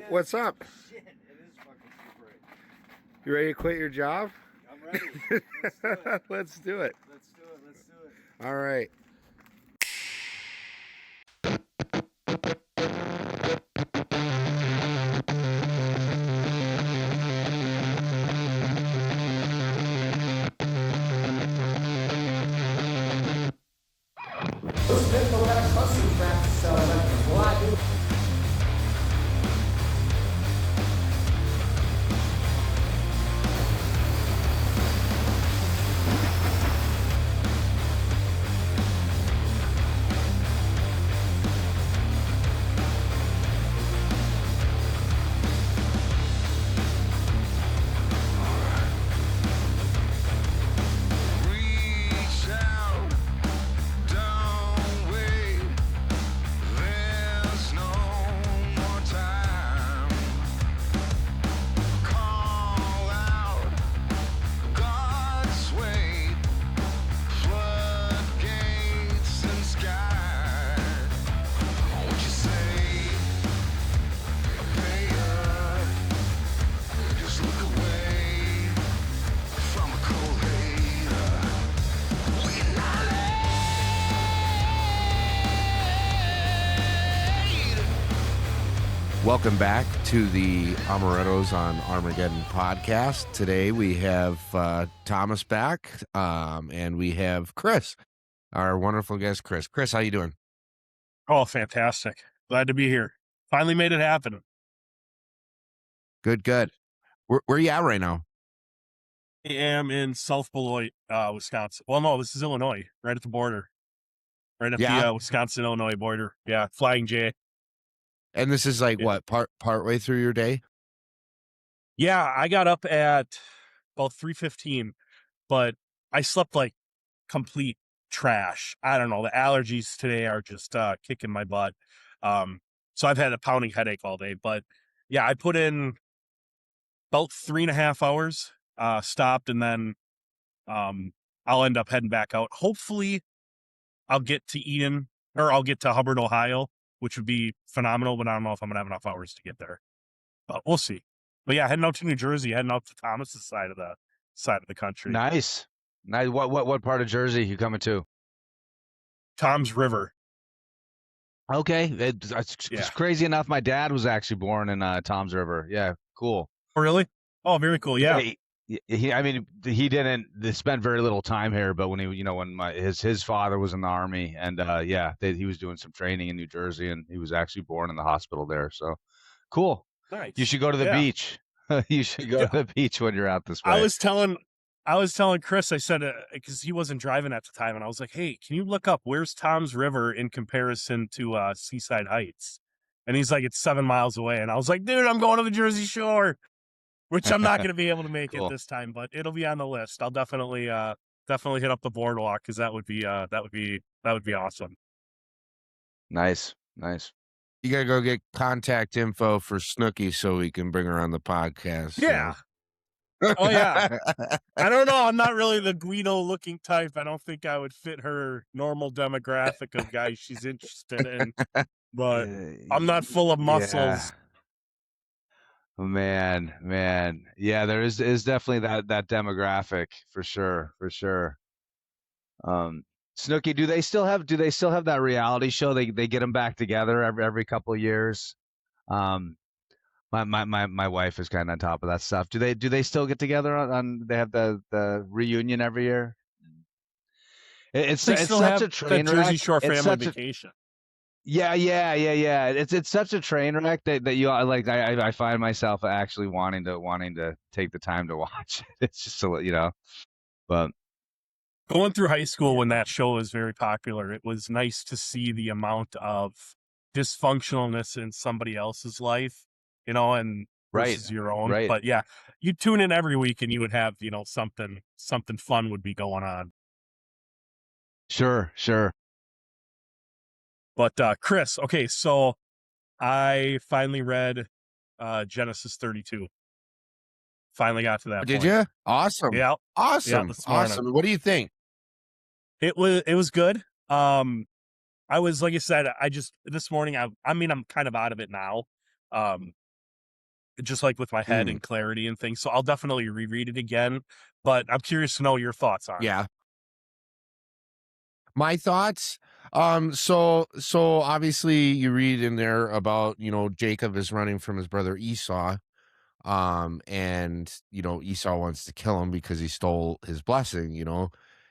What's up? Shit, it is fucking Super 8. You ready to quit your job? I'm ready. Let's do it. Let's do it. Let's do it. Let's do it. All right. Welcome back to the Amarettos on Armageddon podcast. Today we have Thomas back, and we have Chris, our wonderful guest, Chris. Chris, how you doing? Oh, fantastic. Glad to be here. Finally made it happen. Good, good. Where are you at right now? I am in South Beloit, Wisconsin. Well, no, this is Illinois, right at the border. Right at the Wisconsin-Illinois border. Yeah, Flying J. And this is like what, part way through your day? Yeah, I got up at about 3:15, but I slept like complete trash. I don't know. The allergies today are just kicking my butt. So I've had a pounding headache all day. But yeah, I put in about 3.5 hours, stopped, and then I'll end up heading back out. Hopefully I'll get to Eden, or I'll get to Hubbard, Ohio, which would be phenomenal, but I don't know if I'm gonna have enough hours to get there. But we'll see. But yeah, heading out to New Jersey, heading out to Thomas's side of the country. Nice. What part of Jersey you coming to? Tom's River. Okay, it's crazy enough. My dad was actually born in Tom's River. Yeah, cool. Oh, really? Oh, very cool. Yeah. He didn't spend very little time here, but when his father was in the Army, and he was doing some training in New Jersey, and he was actually born in the hospital there. So cool. Nice. You should go to the beach. You should go to the beach when you're out this way. I was telling Chris, I said, because he wasn't driving at the time, and I was like, hey, can you look up where's Tom's River in comparison to Seaside Heights? And he's like, it's 7 miles away. And I was like, dude, I'm going to the Jersey Shore, which I'm not going to be able to make Cool. it this time, but it'll be on the list. I'll definitely hit up the boardwalk, because that would be awesome. Nice. You gotta go get contact info for Snooki so we can bring her on the podcast. Yeah. Oh, yeah. I don't know. I'm not really the Guido-looking type. I don't think I would fit her normal demographic of guys she's interested in. But I'm not full of muscles. Yeah. Man. Yeah, there is definitely that demographic for sure. Snooki, do they still have that reality show? They get them back together every couple of years. My wife is kind of on top of that stuff. Do they still get together on they have the reunion every year? It's such a train wreck. Jersey Shore family vacation. Yeah. It's such a train wreck that you like. I find myself actually wanting to take the time to watch it. It's just but going through high school when that show was very popular, it was nice to see the amount of dysfunctionalness in somebody else's life, and versus your own. Right. But yeah, you tune in every week and you would have, something fun would be going on. Sure. But Chris, okay, so I finally read Genesis 32. Finally got to that Did point. you? Awesome. Yeah. Awesome. Yeah, this morning. Awesome. What do you think? It was good. I was, like I said, this morning, I'm kind of out of it now. just like with my head and clarity and things. So I'll definitely reread it again. But I'm curious to know your thoughts on it. Yeah. My thoughts. So obviously you read in there about, Jacob is running from his brother Esau. And Esau wants to kill him because he stole his blessing,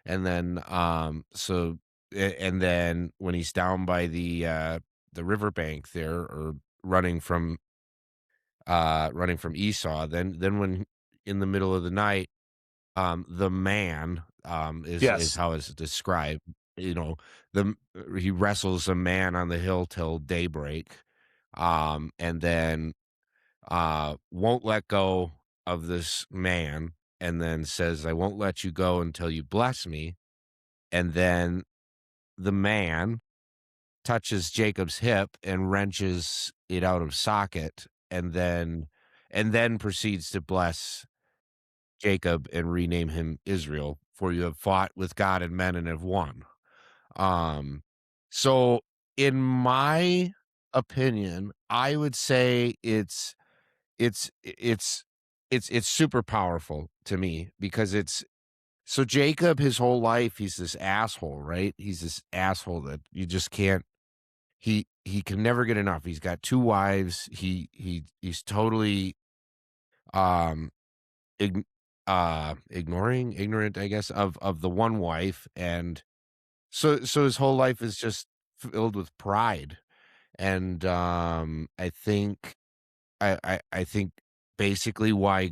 and then and then when he's down by the riverbank there, or running from Esau, then when in the middle of the night, the man, is Yes. how it's described, the he wrestles a man on the hill till daybreak, and then won't let go of this man, and then says, I won't let you go until you bless me. And then the man touches Jacob's hip and wrenches it out of socket, and then proceeds to bless Jacob and rename him Israel, for you have fought with God and men and have won. So in my opinion, I would say it's it's it's it's super powerful to me, because so Jacob, his whole life, he's this asshole, right? He's this asshole that you just can't, he can never get enough. He's got two wives. He's totally um ign- ignorant, I guess, of the one wife. And so his whole life is just filled with pride. And I think basically why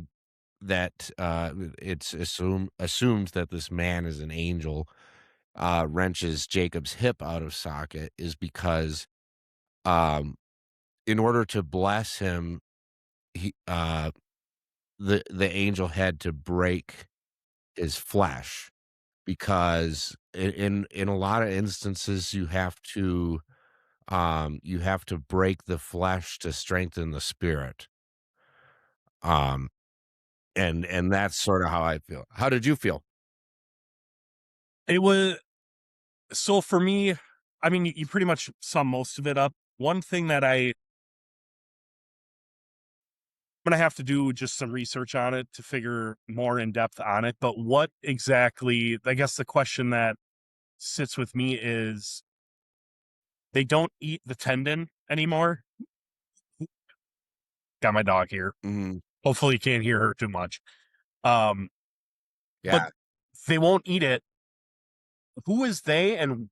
that it's assumed that this man is an angel, wrenches Jacob's hip out of socket, is because um in order to bless him, he the angel had to break his flesh, because in a lot of instances you have to break the flesh to strengthen the spirit. um and that's sort of how I feel. How did you feel? It was, so for me, I mean, you pretty much sum most of it up. One thing that I'm going to have to do just some research on it to figure more in depth on it. But what exactly, I guess the question that sits with me is, they don't eat the tendon anymore. Got my dog here. Mhm. Hopefully you can't hear her too much. But Yeah. they won't eat it. Who is they, and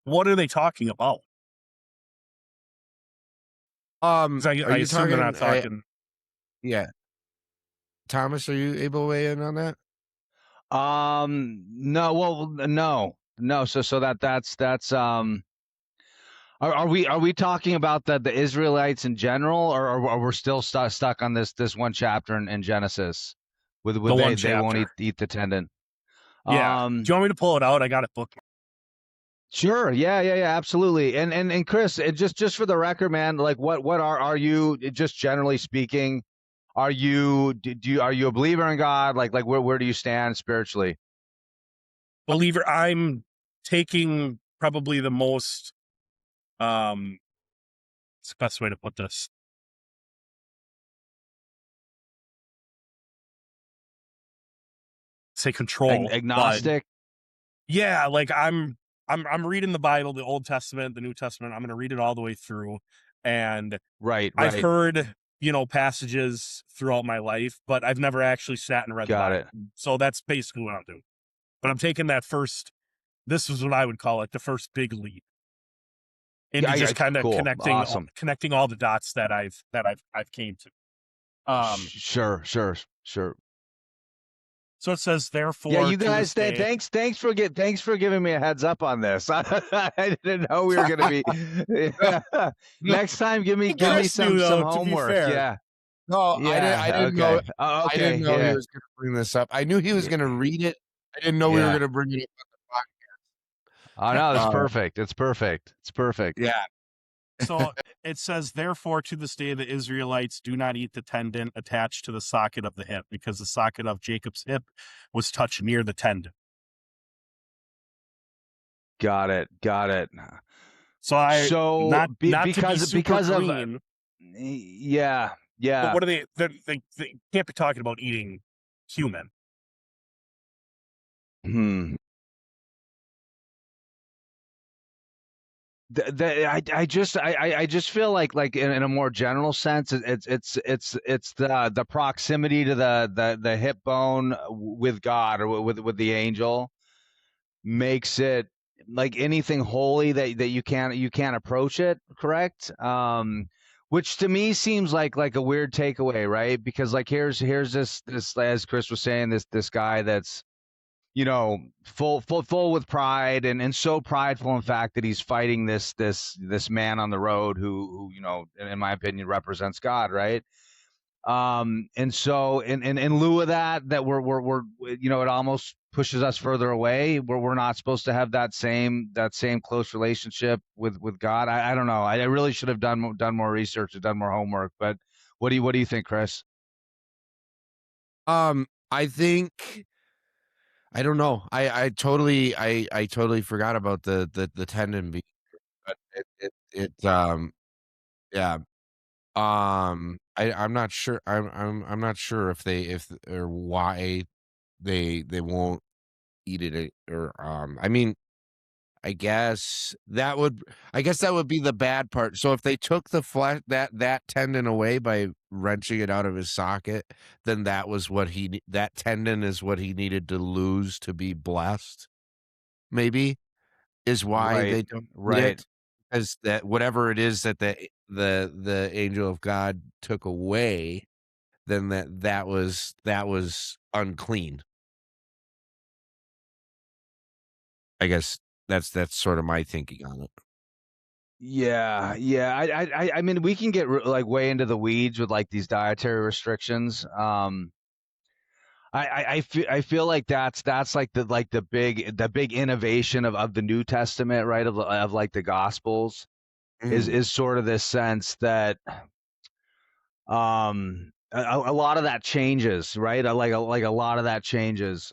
what are they talking about? 'Cause Are I you assume they're not talking? talking. Yeah, Thomas, are you able to weigh in on that? No, well, no. So that's are we talking about the Israelites in general, or are we still stuck on this one chapter in Genesis? With The one they won't chapter. eat the tendon. Yeah. Do you want me to pull it out? I got it booked. Sure. Yeah. Absolutely. And Chris, just for the record, man, like what are you, just generally speaking, are you are you a believer in God? Like where do you stand spiritually? Believer, I'm taking probably the most, it's the best way to put this. Say control, but Agnostic. yeah, like I'm reading the Bible, the Old Testament, the New Testament. I'm going to read it all the way through, and Right. I've heard, passages throughout my life, but I've never actually sat and read the Got Bible. it. So that's basically what I'm doing. But I'm taking that first. This is what I would call it, the first big leap into Yeah. just kind of Cool. Awesome. connecting all the dots that I've came to. Sure. So it says, Yeah, therefore, you to guys, this day. thanks for giving me a heads up on this. I didn't know we were going to be. Next time, give me Chris some knew, though, to be homework. fair. Yeah. No, I didn't know. Okay. Oh, I didn't okay. know he Yeah. was going to bring this up. I knew he was going to read it. I didn't know we were Yeah. going to bring it up Oh no, on that's the podcast. perfect. It's perfect. It's perfect. Yeah. So it says, therefore, to this day, the Israelites do not eat the tendon attached to the socket of the hip, because the socket of Jacob's hip was touched near the tendon. Got it. So not to be Because super of green. Yeah, But yeah. what are they can't be talking about eating human. Hmm. I just feel like in a more general sense, it's the proximity to the hip bone with God or with the angel makes it like anything holy that you can't approach it, correct? Which to me seems like a weird takeaway, right? Because like here's this, as Chris was saying, this guy that's full with pride, and so prideful in fact that he's fighting this man on the road who in my opinion represents God, right? And so in lieu of that we're it almost pushes us further away, where we're not supposed to have that same close relationship with God. I don't know. I really should have done more research and done more homework. But what do you think, Chris? I think I don't know. I totally forgot about the tendon being, but yeah. I'm not sure. I'm not sure if or why they won't eat it, or I mean, I guess that would be the bad part. So if they took the flesh, that tendon away by wrenching it out of his socket, then that tendon is what he needed to lose to be blessed. Maybe is why Right, they don't eat right. it, as that whatever it is that the angel of God took away, then that was unclean. I guess that's sort of my thinking on it. Yeah, yeah. I mean, we can get like way into the weeds with like these dietary restrictions. I feel like that's like the big innovation of the New Testament, right? Of like the Gospels Mm. is sort of this sense that a lot of that changes, right? Like a lot of that changes.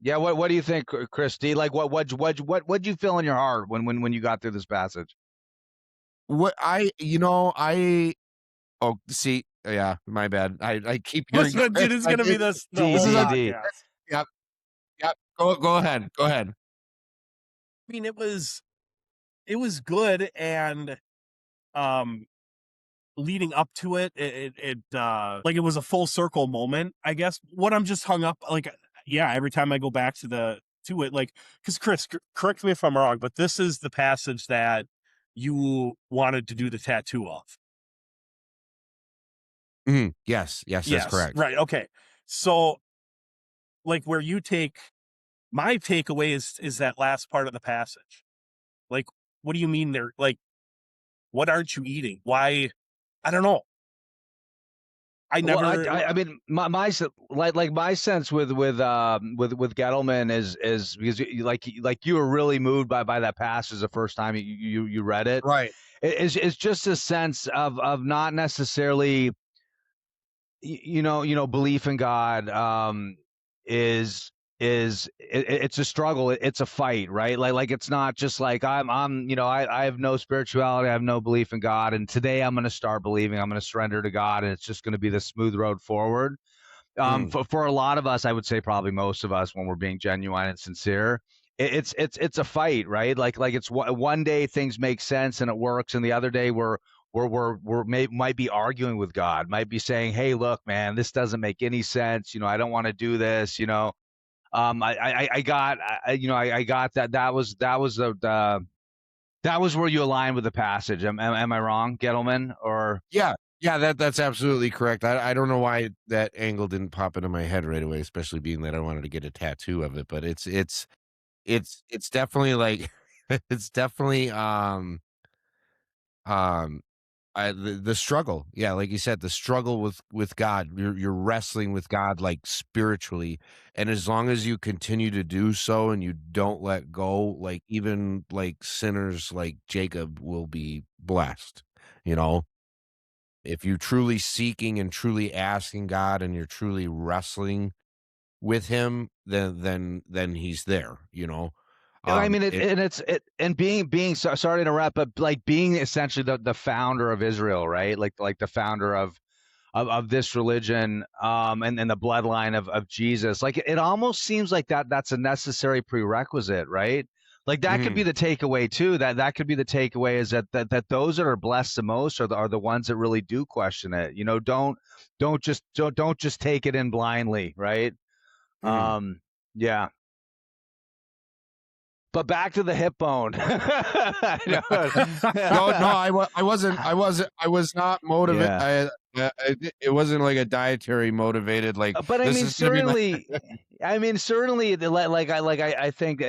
Yeah. What do you think, Christy? Like what'd you feel in your heart when you got through this passage? What I you know, I Oh, see, yeah, my bad. I keep hearing Chris. Dude, it's I gonna be did this the D whole This is D a D. podcast. Yep, yep. Go ahead, go ahead. I mean, it was good, and um leading up to it, like it was a full circle moment, I guess. What I'm just hung up, like, yeah, every time I go back to it, like, because Chris, correct me if I'm wrong, but this is the passage that you wanted to do the tattoo of. Mhm. Yes, yes, that's Yes, correct. right, okay. So, like, where you take my takeaway is that last part of the passage. Like, what do you mean there? Like, what aren't you eating? Why? I don't know. I Well, never. I mean, like my sense with Gettleman is because like you were really moved by that passage the first time you read it. Right. It's just a sense of not necessarily belief in God. Is it's a struggle, it's a fight, right? Like it's not just like I have no spirituality, I have no belief in God, and today I'm going to start believing, I'm going to surrender to God, and it's just going to be the smooth road forward. Mm, For a lot of us, I would say probably most of us, when we're being genuine and sincere, it's a fight, right? Like it's one day things make sense and it works, and the other day might be arguing with God, might be saying, "Hey, look, man, this doesn't make any sense. I don't want to do this. I got, I got that was where you align with the passage. Am I wrong, Gettleman? Or yeah, yeah, that's absolutely correct. I don't know why that angle didn't pop into my head right away, especially being that I wanted to get a tattoo of it, but it's definitely like it's definitely, um the struggle, yeah, like you said, the struggle with God. You're wrestling with God, like, spiritually, and as long as you continue to do so and you don't let go, like, even, like, sinners like Jacob will be blessed, you know? If you're truly seeking and truly asking God and you're truly wrestling with him, then he's there, you know? I mean, It, and being sorry to interrupt, but like being essentially the founder of Israel, right? Like the founder of this religion, and the bloodline of Jesus. Like it almost seems like that's a necessary prerequisite, right? Like that could be mhm, the takeaway too. That could be the takeaway is that those that are blessed the most are the ones that really do question it. You know, don't just take it in blindly, right? mhm. Um, yeah. But back to the hip bone. I No, no, know. I was not motivated. Yeah. It wasn't like a dietary motivated. Like But this is gonna be my. I mean, certainly, I think,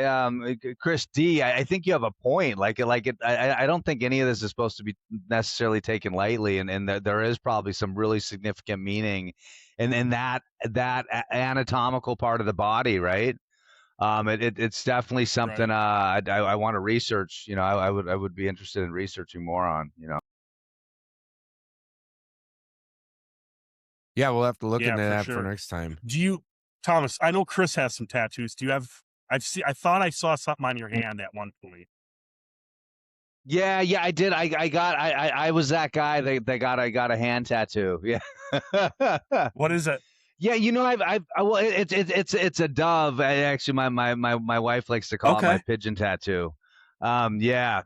Chris D, I think you have a point. I don't think any of this is supposed to be necessarily taken lightly, and there is probably some really significant meaning, in that anatomical part of the body, right? It's definitely something Right. I want to research. You know, I would be interested in researching more on. You know. Yeah, we'll have to look Yeah, into for that for sure. next time. Do you, Thomas? I know Chris has some tattoos. Do you have? I thought I saw something on your hand at one point. Yeah, yeah, I did. I was that guy that got a hand tattoo. Yeah. What is it? Yeah, you know, well, it's a dove. Actually, my wife likes to call it my Okay. pigeon tattoo. Yeah.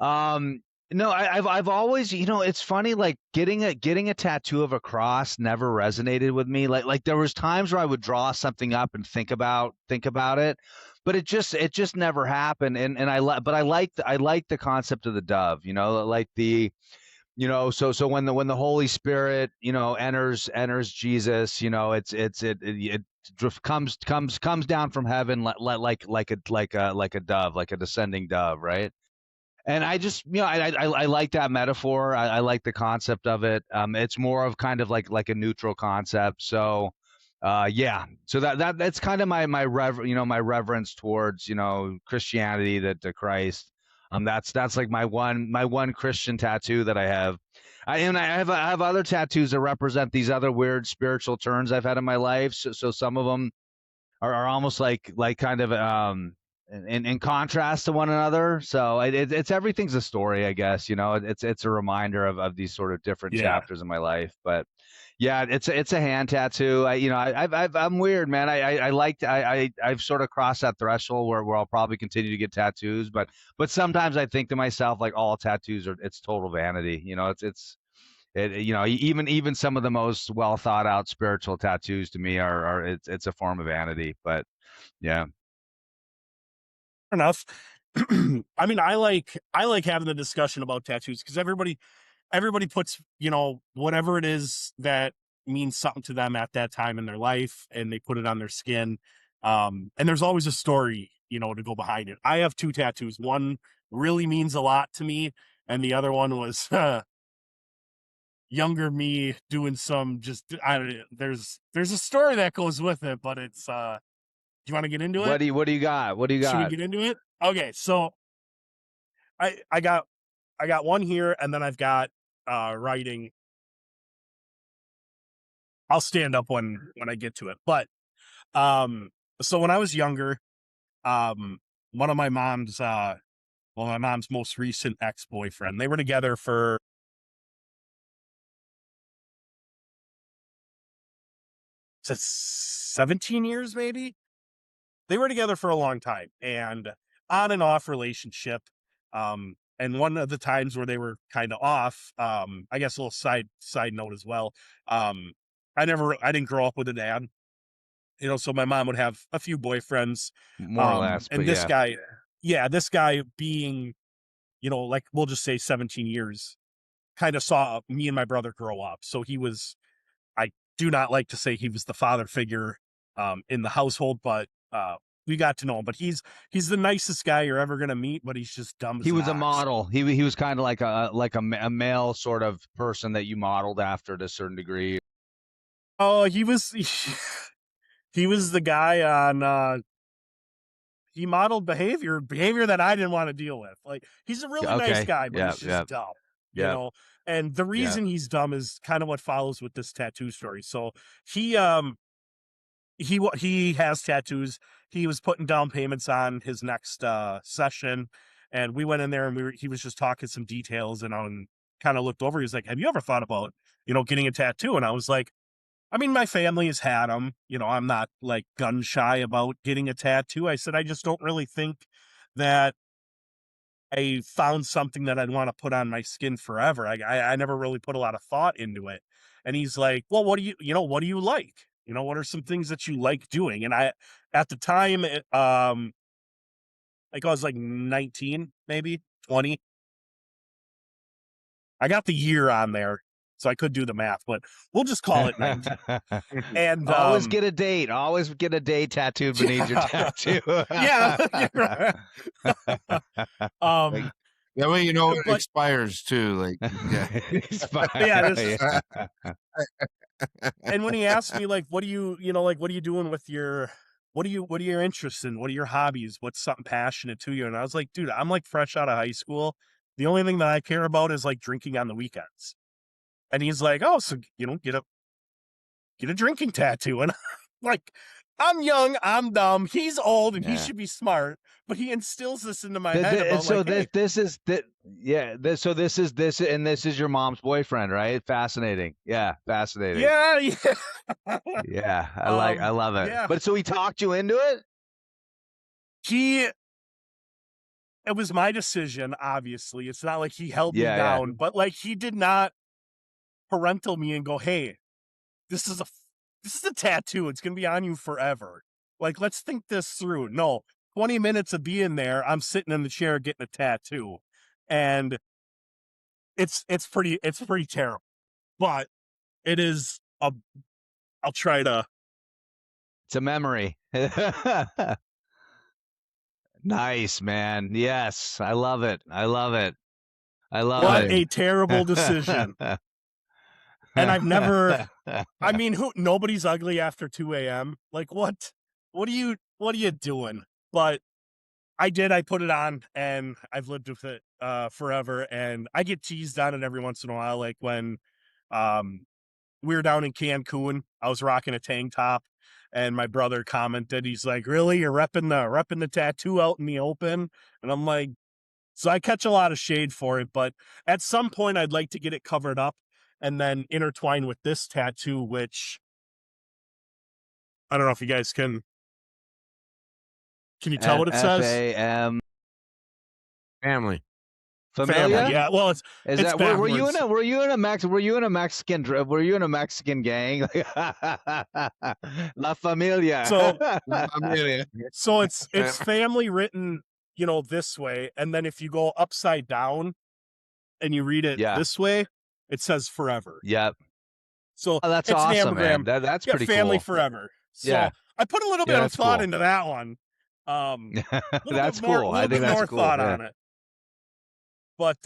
Um, no, I've always, you know, it's funny, like getting a tattoo of a cross never resonated with me. Like there was times where I would draw something up and think about it, but it just never happened. And but I like the concept of the dove, you know, like so when the Holy Spirit, you know, enters Jesus, you know, it comes down from heaven like a dove, like a descending dove, right? And I just, you know, I like that metaphor. I like the concept of it. It's more of kind of like a neutral concept. So, yeah. So that's kind of my reverence towards, you know, Christianity, to Christ. That's like my one Christian tattoo that I have. I have other tattoos that represent these other weird spiritual turns I've had in my life. So some of them are almost like kind of in contrast to one another. So it's everything's a story, I guess. You know, it's a reminder of these sort of different Yeah. chapters in my life. But yeah, it's a hand tattoo. I'm weird, man. I've sort of crossed that threshold where I'll probably continue to get tattoos, but sometimes I think to myself, like, all tattoos it's total vanity. You know, you know, even some of the most well thought out spiritual tattoos to me are it's a form of vanity. But yeah. Fair enough. I mean, I like having the discussion about tattoos because everybody puts, you know, whatever it is that means something to them at that time in their life, and they put it on their skin. And there's always a story, you know, to go behind it. I have two tattoos. One really means a lot to me, and the other one was younger me doing some just I don't know, there's a story that goes with it, but it's do you want to get into it? What do you got? What do you Should we got? get into it? Okay, so I got one here, and then I've got writing. I'll stand up when I get to it. But um so when I was younger, um one of my mom's most recent ex-boyfriend, they were together for 17 years maybe. They were together for a long time and on and off relationship. And one of the times where they were kind of off, I guess a little side note as well. Um, I didn't grow up with a dad, you know, so my mom would have a few boyfriends. More or less, And but this yeah. guy, yeah, this guy being, you know, like we'll just say 17 years, kind of saw me and my brother grow up. So I do not like to say he was the father figure in the household, but we got to know him. But he's the nicest guy you're ever gonna meet, but he's just dumb as He an was a ox. model. He was kind of like a male sort of person that you modeled after to a certain degree. Oh, he was the guy on he modeled behavior that I didn't want to deal with. Like he's a really nice Okay. guy, but Yeah. he's Yeah. just dumb, you Yeah. know. And the Yeah. reason he's dumb is kind of what follows with this tattoo story. So he he has tattoos. he was putting down payments on his next session, and we went in there and he was just talking some details, and I kind of looked over. He was like, "Have you ever thought about, getting a tattoo?" And I was like, I mean, my family has had them. I'm not like gun shy about getting a tattoo. I said, I just don't really think that I found something that I'd want to put on my skin forever. I never really put a lot of thought into it. And he's like, well, what do you like? What are some things that you like doing? And at the time, like I was like 19, maybe 20. I got the year on there, so I could do the math, but we'll just call it 19. And always get a date. Always get a date tattooed beneath your tattoo. Yeah. Right. Like, that way it but- expires too. Like, yeah. Yeah. And when he asked me, like, what are you doing with what are your interests in? What are your hobbies? What's something passionate to you? And I was like, dude, I'm like fresh out of high school. The only thing that I care about is like drinking on the weekends. And he's like, oh, so get a drinking tattoo. And I'm like, I'm young, I'm dumb, he's old, and he should be smart, but he instills this into my head about so like, hey, this is your mom's boyfriend, right? Fascinating. Yeah, fascinating. yeah. Yeah, I love it. Yeah. But so he talked you into it? It was my decision, obviously. It's not like he held me down, but like he did not parental me and go, hey, this is a tattoo. It's going to be on you forever. Like, let's think this through. No, 20 minutes of being there, I'm sitting in the chair getting a tattoo. And it's pretty terrible. But it is I'll try to. It's a memory. Nice, man. Yes, I love it. What a terrible decision. And I've never, I mean, nobody's ugly after 2 a.m. Like, what are you doing? But I put it on, and I've lived with it forever. And I get teased on it every once in a while. Like when we were down in Cancun, I was rocking a tank top, and my brother commented, he's like, really, you're repping the tattoo out in the open? And I'm like, so I catch a lot of shade for it, but at some point I'd like to get it covered up and then intertwine with this tattoo, which I don't know if you guys can you tell what it says? F-A-M. Family. Familia? Yeah, well, it's that were you in a Mexican gang? La Familia. So Familia. so it's family written, this way, and then if you go upside down and you read it this way, it says forever. Yep. So that's it's awesome, an anagram. man. That's pretty family cool. forever. So I put a little bit of thought into that one. That's cool. I think that's more cool. Thought on it. But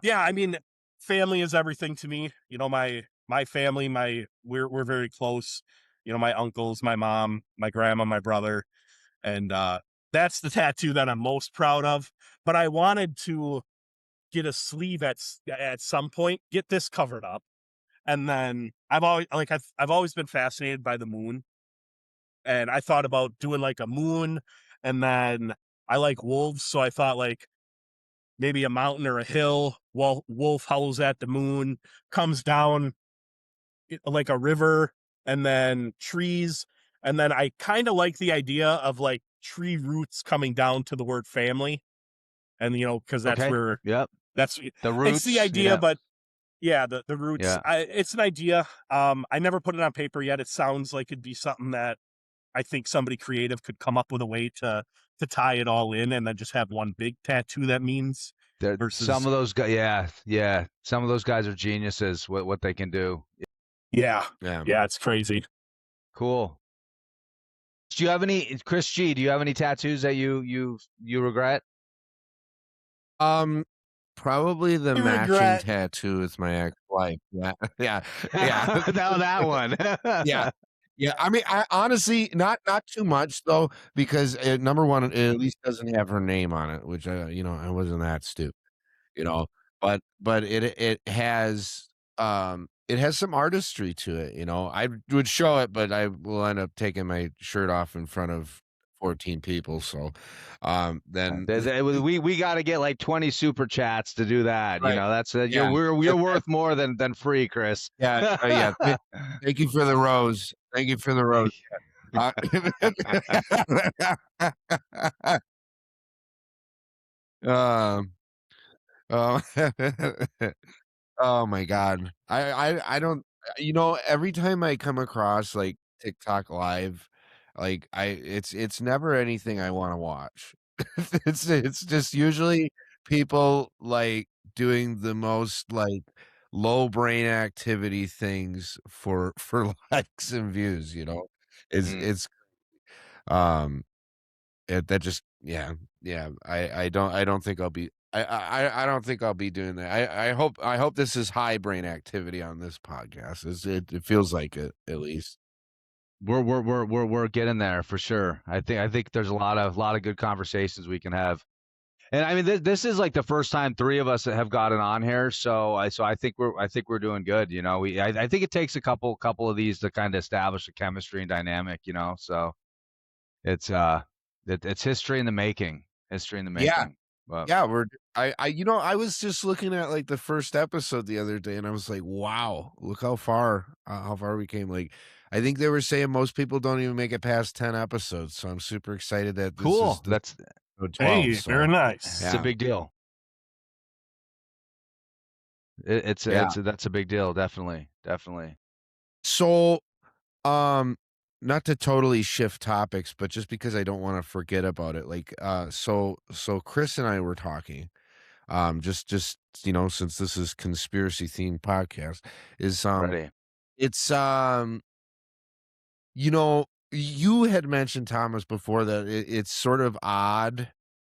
yeah, I mean, family is everything to me. My family, we're very close. My uncles, my mom, my grandma, my brother, and that's the tattoo that I'm most proud of. But I wanted to get a sleeve at some point, get this covered up, and then I've always been fascinated by the moon, and I thought about doing like a moon, and then I like wolves, so I thought like maybe a mountain or a hill. Wolf howls at the moon, comes down like a river, and then trees. And then I kind of like the idea of like tree roots coming down to the word family. And, because that's where, that's the roots. It's the idea, but yeah, the roots. Yeah. It's an idea. I never put it on paper yet. It sounds like it'd be something that I think somebody creative could come up with a way to tie it all in and then just have one big tattoo that means. Versus... Some of those guys, some of those guys are geniuses. What they can do. Yeah, it's crazy. Cool. Do you have any, Chris G? Do you have any tattoos that you regret? Probably the matching tattoo with my ex-wife. Yeah. No, that one. Yeah. I mean, I honestly not too much though, because number one, it at least doesn't have her name on it, which I wasn't that stupid, But it has some artistry to it, I would show it, but I will end up taking my shirt off in front of 14 people. So, then we got to get like 20 super chats to do that. You right, know, that's yeah, you're worth more than free, Chris. yeah, yeah. Thank you for the rose. Thank you for the rose. Uh, um, oh, oh my God. I don't, every time I come across like TikTok live, like it's never anything I want to watch. It's just usually people like doing the most like low brain activity things for likes and views, Mm. It's um that just yeah. I don't think I'll be I don't think I'll be doing that. I hope this is high brain activity on this podcast. It feels like it at least. We're getting there for sure. I think there's a lot of good conversations we can have. And I mean, this is like the first time three of us have gotten on here, so I think we're doing good. You know, I think it takes a couple of these to kind of establish a chemistry and dynamic. You know, so it's it's history in the making. History in the Yeah. making. But Yeah, I was just looking at like the first episode the other day and I was like, wow, look how far we came. Like I think they were saying most people don't even make it past 10 episodes. So I'm super excited that cool. this That's episode 12. Hey, very So nice. a yeah. big deal. Yeah. That's a big deal. Definitely. So not to totally shift topics, but just because I don't want to forget about it. Like so Chris and I were talking. Just since this is conspiracy themed podcast, is Ready. it's you had mentioned, Thomas, before that it's sort of odd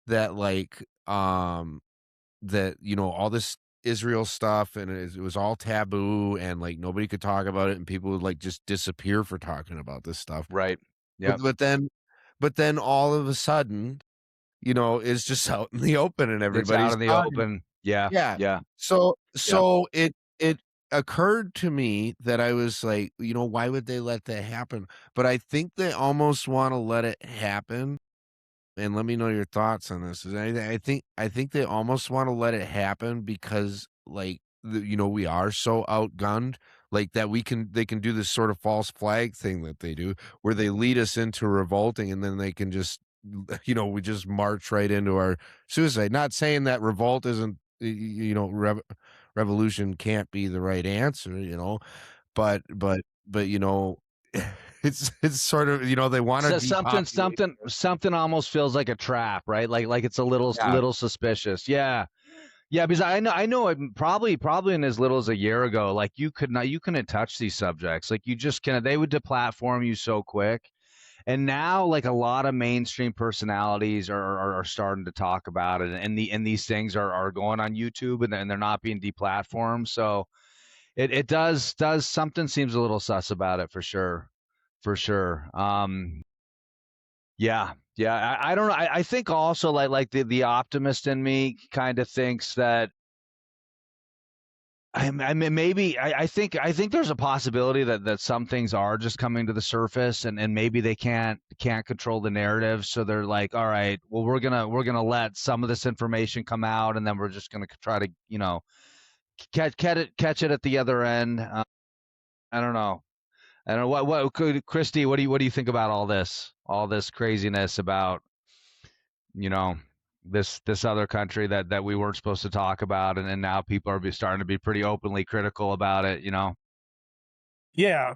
that like that all this Israel stuff and it was all taboo and like nobody could talk about it and people would like just disappear for talking about this stuff. Right. But Yep. but then all of a sudden, it's just out in the open and It's out everybody's in the talking. open. Yeah. Yeah. Yeah. So Yep. so it occurred to me that I was like, why would they let that happen? But I think they almost wanna let it happen, and let me know your thoughts on this. I think they almost wanna let it happen because, like, we are so outgunned, like, that they can do this sort of false flag thing that they do, where they lead us into revolting, and then they can just, we just march right into our suicide. Not saying that revolt isn't, revolution can't be the right answer, but, it's sort of, they wanna So depopulate. something almost feels like a trap, right? Like it's a Yeah. little suspicious. Yeah. Yeah, because I know it probably in as little as a year ago, like you couldn't touch these subjects. Like you just can they would deplatform you so quick. And now like a lot of mainstream personalities are starting to talk about it and these things are going on YouTube and they're not being deplatformed. So it does something seems a little sus about it for sure. For sure. Yeah, yeah. I don't know. I think also like the optimist in me kind of thinks that I mean maybe I think there's a possibility that some things are just coming to the surface and maybe they can't control the narrative, so they're like, all right, well we're gonna let some of this information come out and then we're just gonna try to catch it at the other end. I don't know. I don't know Christy, what do you think about all this craziness about you know this other country that we weren't supposed to talk about and now people are starting to be pretty openly critical about it. Yeah.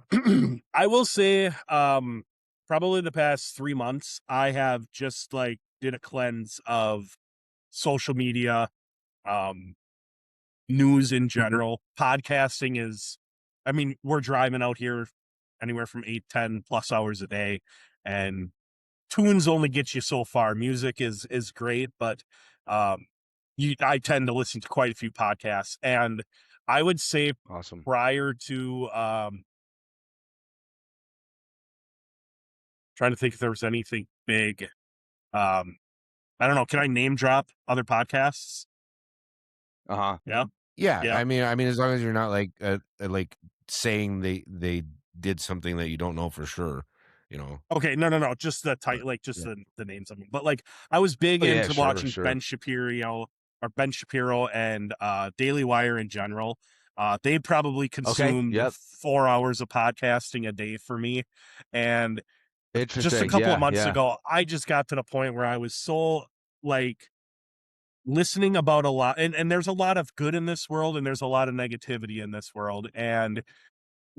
I will say, probably the past 3 months, I have just like did a cleanse of social media, um, news in general. Podcasting is, I mean, we're driving out here anywhere from 8, 10 plus hours a day, and tunes only get you so far. Music is great, but um, I tend to listen to quite a few podcasts, and I would say Awesome. prior to trying to think if there was anything big. Um, I don't know. Can I name drop other podcasts? Uh-huh. Yeah, Yeah, yeah. I mean, as long as you're not like like saying they did something that you don't know for sure. you know. Okay, no, just the But, title, like just yeah. the names of them. But like, I was big Oh yeah, into sure, watching sure. Ben Shapiro and Daily Wire in general. They probably Okay, consumed yep. 4 hours of podcasting a day for me, and just a Interesting. couple of Yeah, months yeah. ago, I just got to the point where I was so like listening about a lot, and there's a lot of good in this world, and there's a lot of negativity in this world, and Yeah.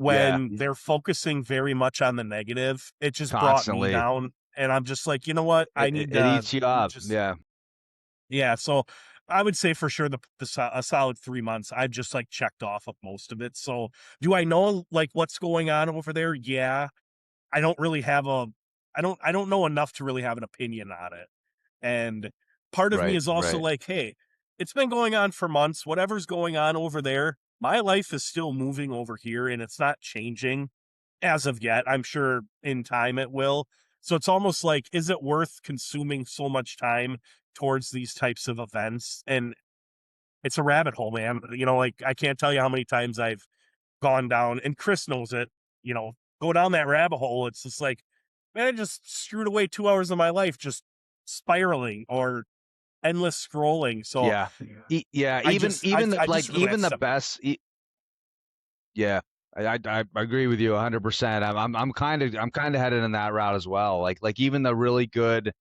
when they're focusing very much on the negative, it just brought me Constantly. down. And I'm just like, you know what? I need It to eats you up. just, Yeah. yeah. So I would say for sure a solid 3 months, I've just like checked off of most of it. So do I know like what's going on over there? Yeah. I don't really have I don't know enough to really have an opinion on it. And part of me Right, is also right. like, hey, it's been going on for months. Whatever's going on over there, my life is still moving over here and it's not changing as of yet. I'm sure in time it will. So it's almost like, is it worth consuming so much time towards these types of events? And it's a rabbit hole, man. You know, like I can't tell you how many times I've gone down, and Chris knows it, you know, go down that rabbit hole. It's just like, man, I just screwed away 2 hours of my life just spiraling or endless scrolling. So Yeah. Yeah, I even just, even the, I like just really had even to the step away. best yeah. I agree with you 100%. I'm kind of headed in that route as well. Like even the really good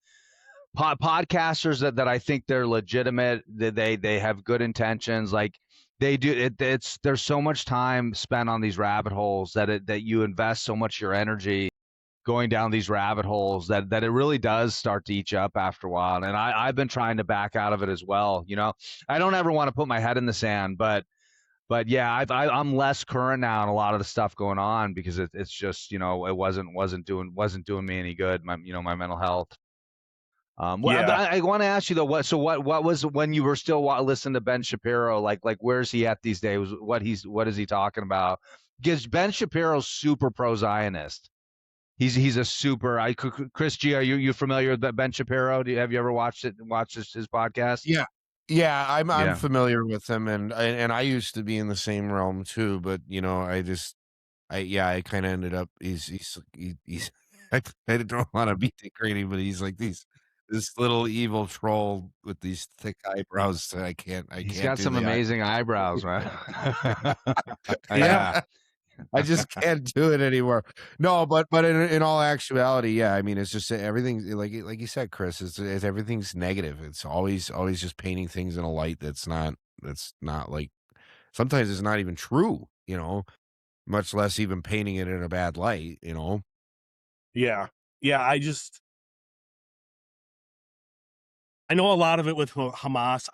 podcasters that I think they're legitimate, that they have good intentions, like they do it's there's so much time spent on these rabbit holes that you invest so much of your energy going down these rabbit holes that it really does start to eat you up after a while. And I've been trying to back out of it as well. You know, I don't ever want to put my head in the sand, but yeah, I'm less current now on a lot of the stuff going on because it's just, you know, it wasn't doing me any good. My mental health. Well, Yeah. I want to ask you though, what was when you were still listening to Ben Shapiro? Like where's he at these days? What is he talking about? Because Ben Shapiro's super pro Zionist. He's a super. Chris G, are you familiar with Ben Shapiro? Have you ever watched his podcast? Yeah. Yeah, I'm Yeah, familiar with him, and I used to be in the same realm too, but, you know, I kinda ended up he's I don't wanna be degrading, but he's like this little evil troll with these thick eyebrows that I he's can't got do some the eye. amazing eyebrows, man. Yeah, Yeah. I just can't do it anymore. No, but in all actuality, yeah, I mean, it's just everything like you said, Chris, it's everything's negative. It's always just painting things in a light that's not like sometimes it's not even true, you know, much less even painting it in a bad light, you know. Yeah. Yeah. I know a lot of it with Hamas.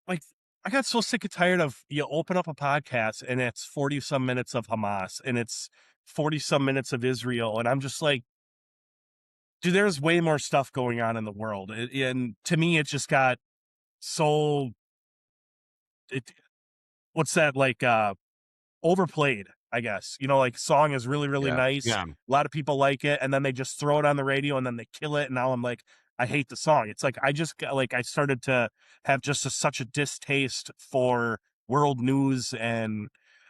Like, I got so sick and tired of you open up a podcast and it's 40 some minutes of Hamas and it's 40 some minutes of Israel. And I'm just like, dude, there's way more stuff going on in the world. And to me, it just got so, it, what's that like, overplayed, I guess. You know, like song is really, really yeah, nice. Yeah. A lot of people like it, and then they just throw it on the radio and then they kill it. And now I'm like, I hate the song. It's like I just got like I started to have just such a distaste for world news, and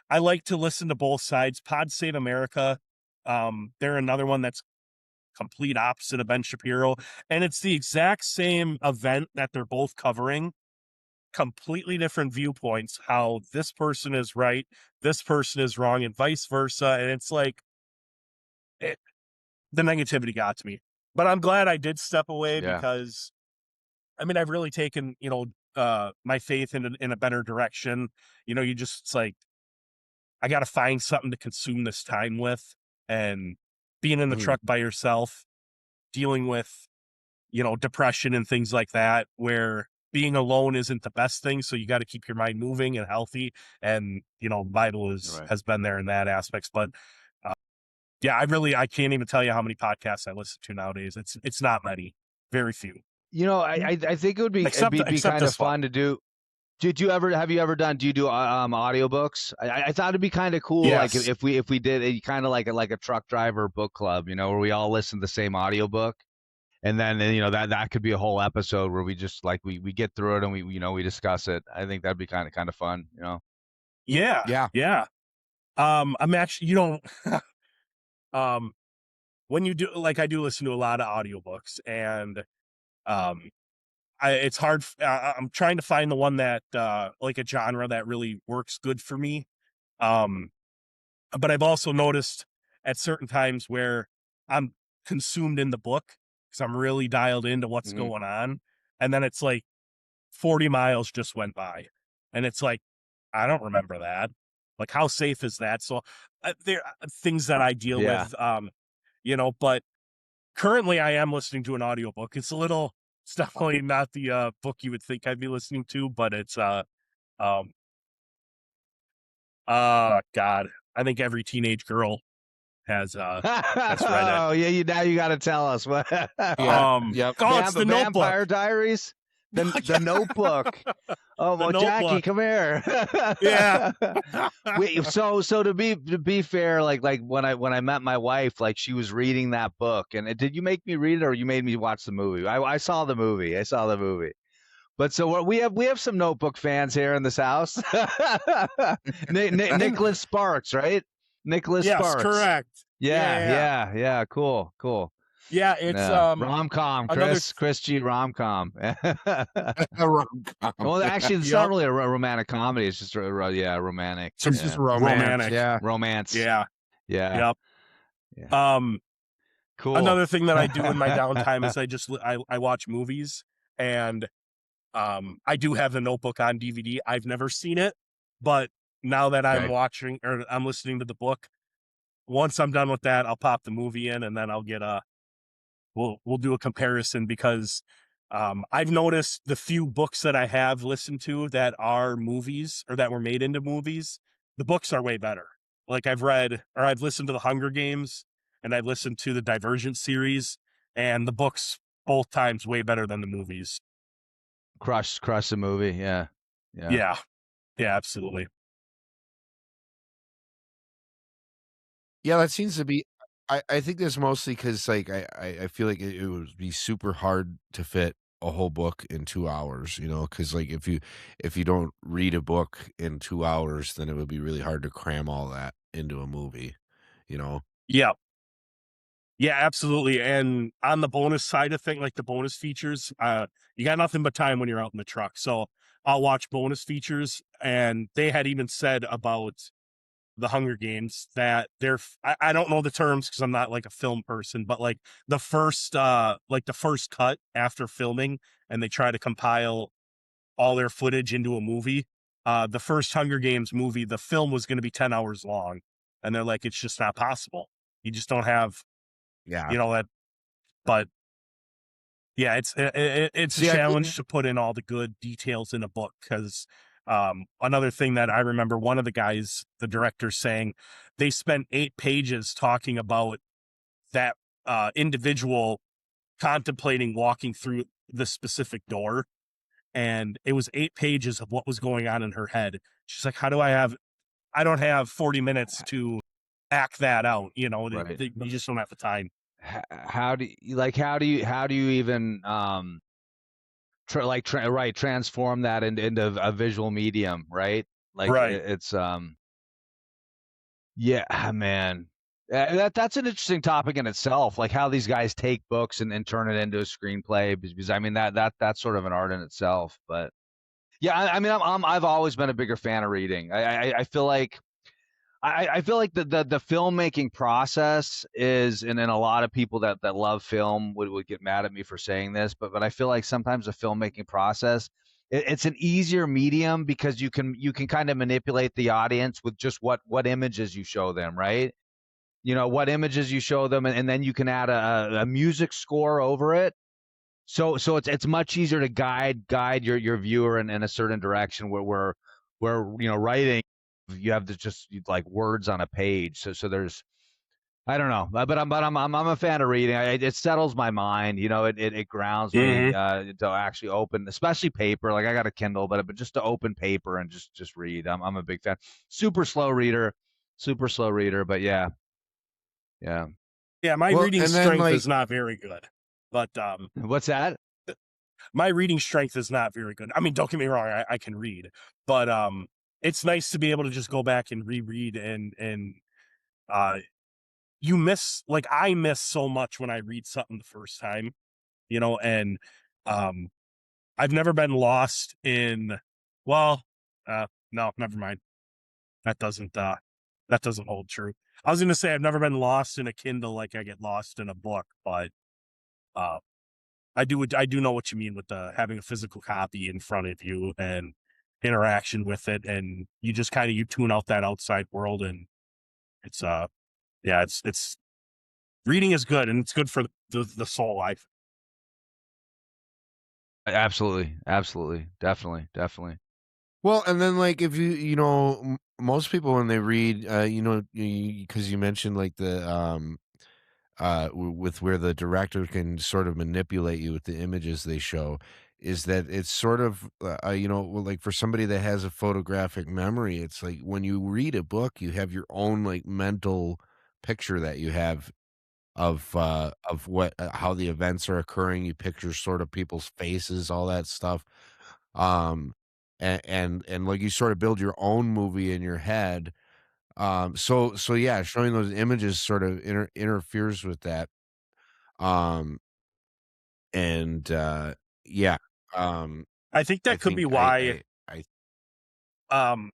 I like to listen to both sides. Pod Save America, they're another one that's complete opposite of Ben Shapiro, and it's the exact same event that they're both covering, completely different viewpoints, how this person is right, this person is wrong, and vice versa. And it's like it, the negativity got to me. But I'm glad I did step away yeah. because I mean I've really taken, you know, my faith in a better direction. You know, you just it's like I gotta find something to consume this time with, and being in the Mhm. truck by yourself, dealing with, you know, depression and things like that, where being alone isn't the best thing. So you got to keep your mind moving and healthy. And, you know, Bible Right. has been there in that aspects. But uh, yeah, I can't even tell you how many podcasts I listen to nowadays. It's not many, very few, You know, I think it would be be except kind of this one. fun to do. Did you ever have you ever done? Do you do audiobooks? I thought it'd be kind of cool, like Yes. if we did a kind of like a truck driver book club, you know, where we all listen to the same audiobook. And then you know that could be a whole episode where we just like we get through it and we you know we discuss it. I think that'd be kind of fun, you know. Yeah. Yeah. Yeah. I'm actually, you know, um, when you do, like, I do listen to a lot of audiobooks, and it's hard. I'm trying to find the one that like a genre that really works good for me. Um, but I've also noticed at certain times where I'm consumed in the book because I'm really dialed into what's Mhm. going on, and then it's like 40 miles just went by, and it's like I don't remember that. Like, how safe is that? So there are things that I deal Yeah. with, but currently I am listening to an audiobook. It's definitely not the book you would think I'd be listening to, but it's um God, I think every teenage girl has read it. Oh yeah, now you got to tell us what. Yeah. Yep. It's The Notebook. Vampire Diaries, the Notebook. Oh The well, Jackie, Notebook. come here. Yeah. Wait, so to be fair, like when I met my wife, like she was reading that book, and did you make me read it or you made me watch the movie? I saw the movie. I saw the movie. But so we have some Notebook fans here in this house. Nicholas Sparks, right? Nicholas Yes, Sparks. correct. Yeah. Cool. Yeah, it's Yeah. Rom-com, another Chris G rom-com. Rom-com. Well, actually, it's Yep. not really a romantic comedy. It's just romantic. It's just romantic. Yeah. Romance. Yeah. Yeah. Yep. Yeah. Cool. Another thing that I do in my downtime is I watch movies, and I do have The Notebook on DVD. I've never seen it, but now that I'm Okay. watching or I'm listening to the book, once I'm done with that, I'll pop the movie in, and then I'll get we'll do a comparison because I've noticed the few books that I have listened to that are movies or that were made into movies, the books are way better. Like I've listened to the Hunger Games, and I've listened to the Divergent series, and the books both times way better than the movies. Crush the movie. Yeah. Yeah, absolutely. Yeah, that seems to be. I think that's mostly because like I feel like it would be super hard to fit a whole book in 2 hours. Because like if you don't read a book in 2 hours, then it would be really hard to cram all that into a movie. You know. Yeah. Yeah, absolutely. And on the bonus side of thing, like the bonus features, you got nothing but time when you're out in the truck. So I'll watch bonus features. And they had even said about the Hunger Games that I don't know the terms because I'm not like a film person, but like the first cut after filming, and they try to compile all their footage into a movie. The first Hunger Games movie, the film was going to be 10 hours long. And they're like, it's just not possible. You just don't have, Yeah. that, but yeah, it's a See, I think challenge to put in all the good details in a book because another thing that I remember one of the directors saying, they spent 8 pages talking about that individual contemplating walking through the specific door, and it was 8 pages of what was going on in her head. She's like, I don't have 40 minutes to act that out, Right. we just don't have the time. How do you even transform that into a visual medium, right? Like Right. it's yeah, man. That's an interesting topic in itself, like how these guys take books and turn it into a screenplay, because I mean that's sort of an art in itself. But yeah, I mean I've always been a bigger fan of reading. I feel like I feel like the filmmaking process is, and a lot of people that love film would get mad at me for saying this, but I feel like sometimes the filmmaking process, it's an easier medium because you can kind of manipulate the audience with just what images you show them, right? What images you show them, and then you can add a music score over it. So it's much easier to guide your viewer in a certain direction where writing, you have to just like words on a page. So there's, I don't know, but I'm a fan of reading. It settles my mind. It grounds me to actually open, especially paper. Like I got a Kindle, but just to open paper and just read. I'm a big fan. Super slow reader, but yeah. Yeah, my Well, reading and then strength like is not very good, but What's that? my reading strength is not very good. I mean, don't get me wrong, I can read, but it's nice to be able to just go back and reread and you miss, like, I miss so much when I read something the first time, and um I've never been lost in, well, no, never mind. That doesn't that doesn't hold true. I was gonna say I've never been lost in a Kindle like I get lost in a book, but uh I do know what you mean with the having a physical copy in front of you and interaction with it, and you just kind of you tune out that outside world, and it's yeah, it's reading is good, and it's good for the soul life. Absolutely, absolutely, definitely, definitely. Well, and then like if most people when they read, because you mentioned like with where the director can sort of manipulate you with the images they show, is that it's sort of well, like for somebody that has a photographic memory, it's like when you read a book, you have your own like mental picture that you have of what how the events are occurring. You picture sort of people's faces, all that stuff. Um, and like you sort of build your own movie in your head. So yeah, showing those images sort of interferes with that. Um, and yeah, um, I think I that could be think I um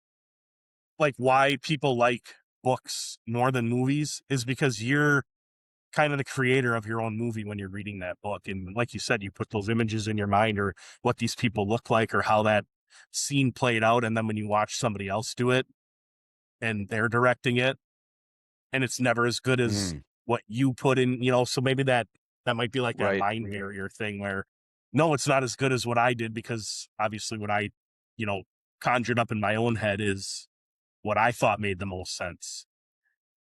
why people like books more than movies is because you're kind of the creator of your own movie when you're reading that book. And like you said, you put those images in your mind or what these people look like or how that scene played out. And then when you watch somebody else do it and they're directing it and it's never as good as mm, what you put in, so maybe that might be like that Right. mind barrier thing where no, it's not as good as what I did because obviously what I, you know, conjured up in my own head is what I thought made the most sense.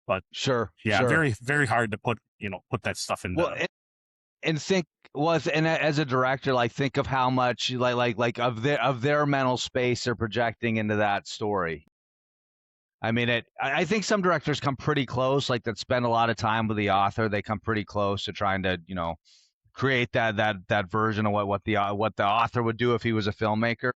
But Sure, yeah, sure. very, very hard to put that stuff Well, into. and think was and as a director, like think of how much like of their mental space they're projecting into that story. I mean, I think some directors come pretty close, like that spend a lot of time with the author. They come pretty close to trying to, create that version of what the author would do if he was a filmmaker.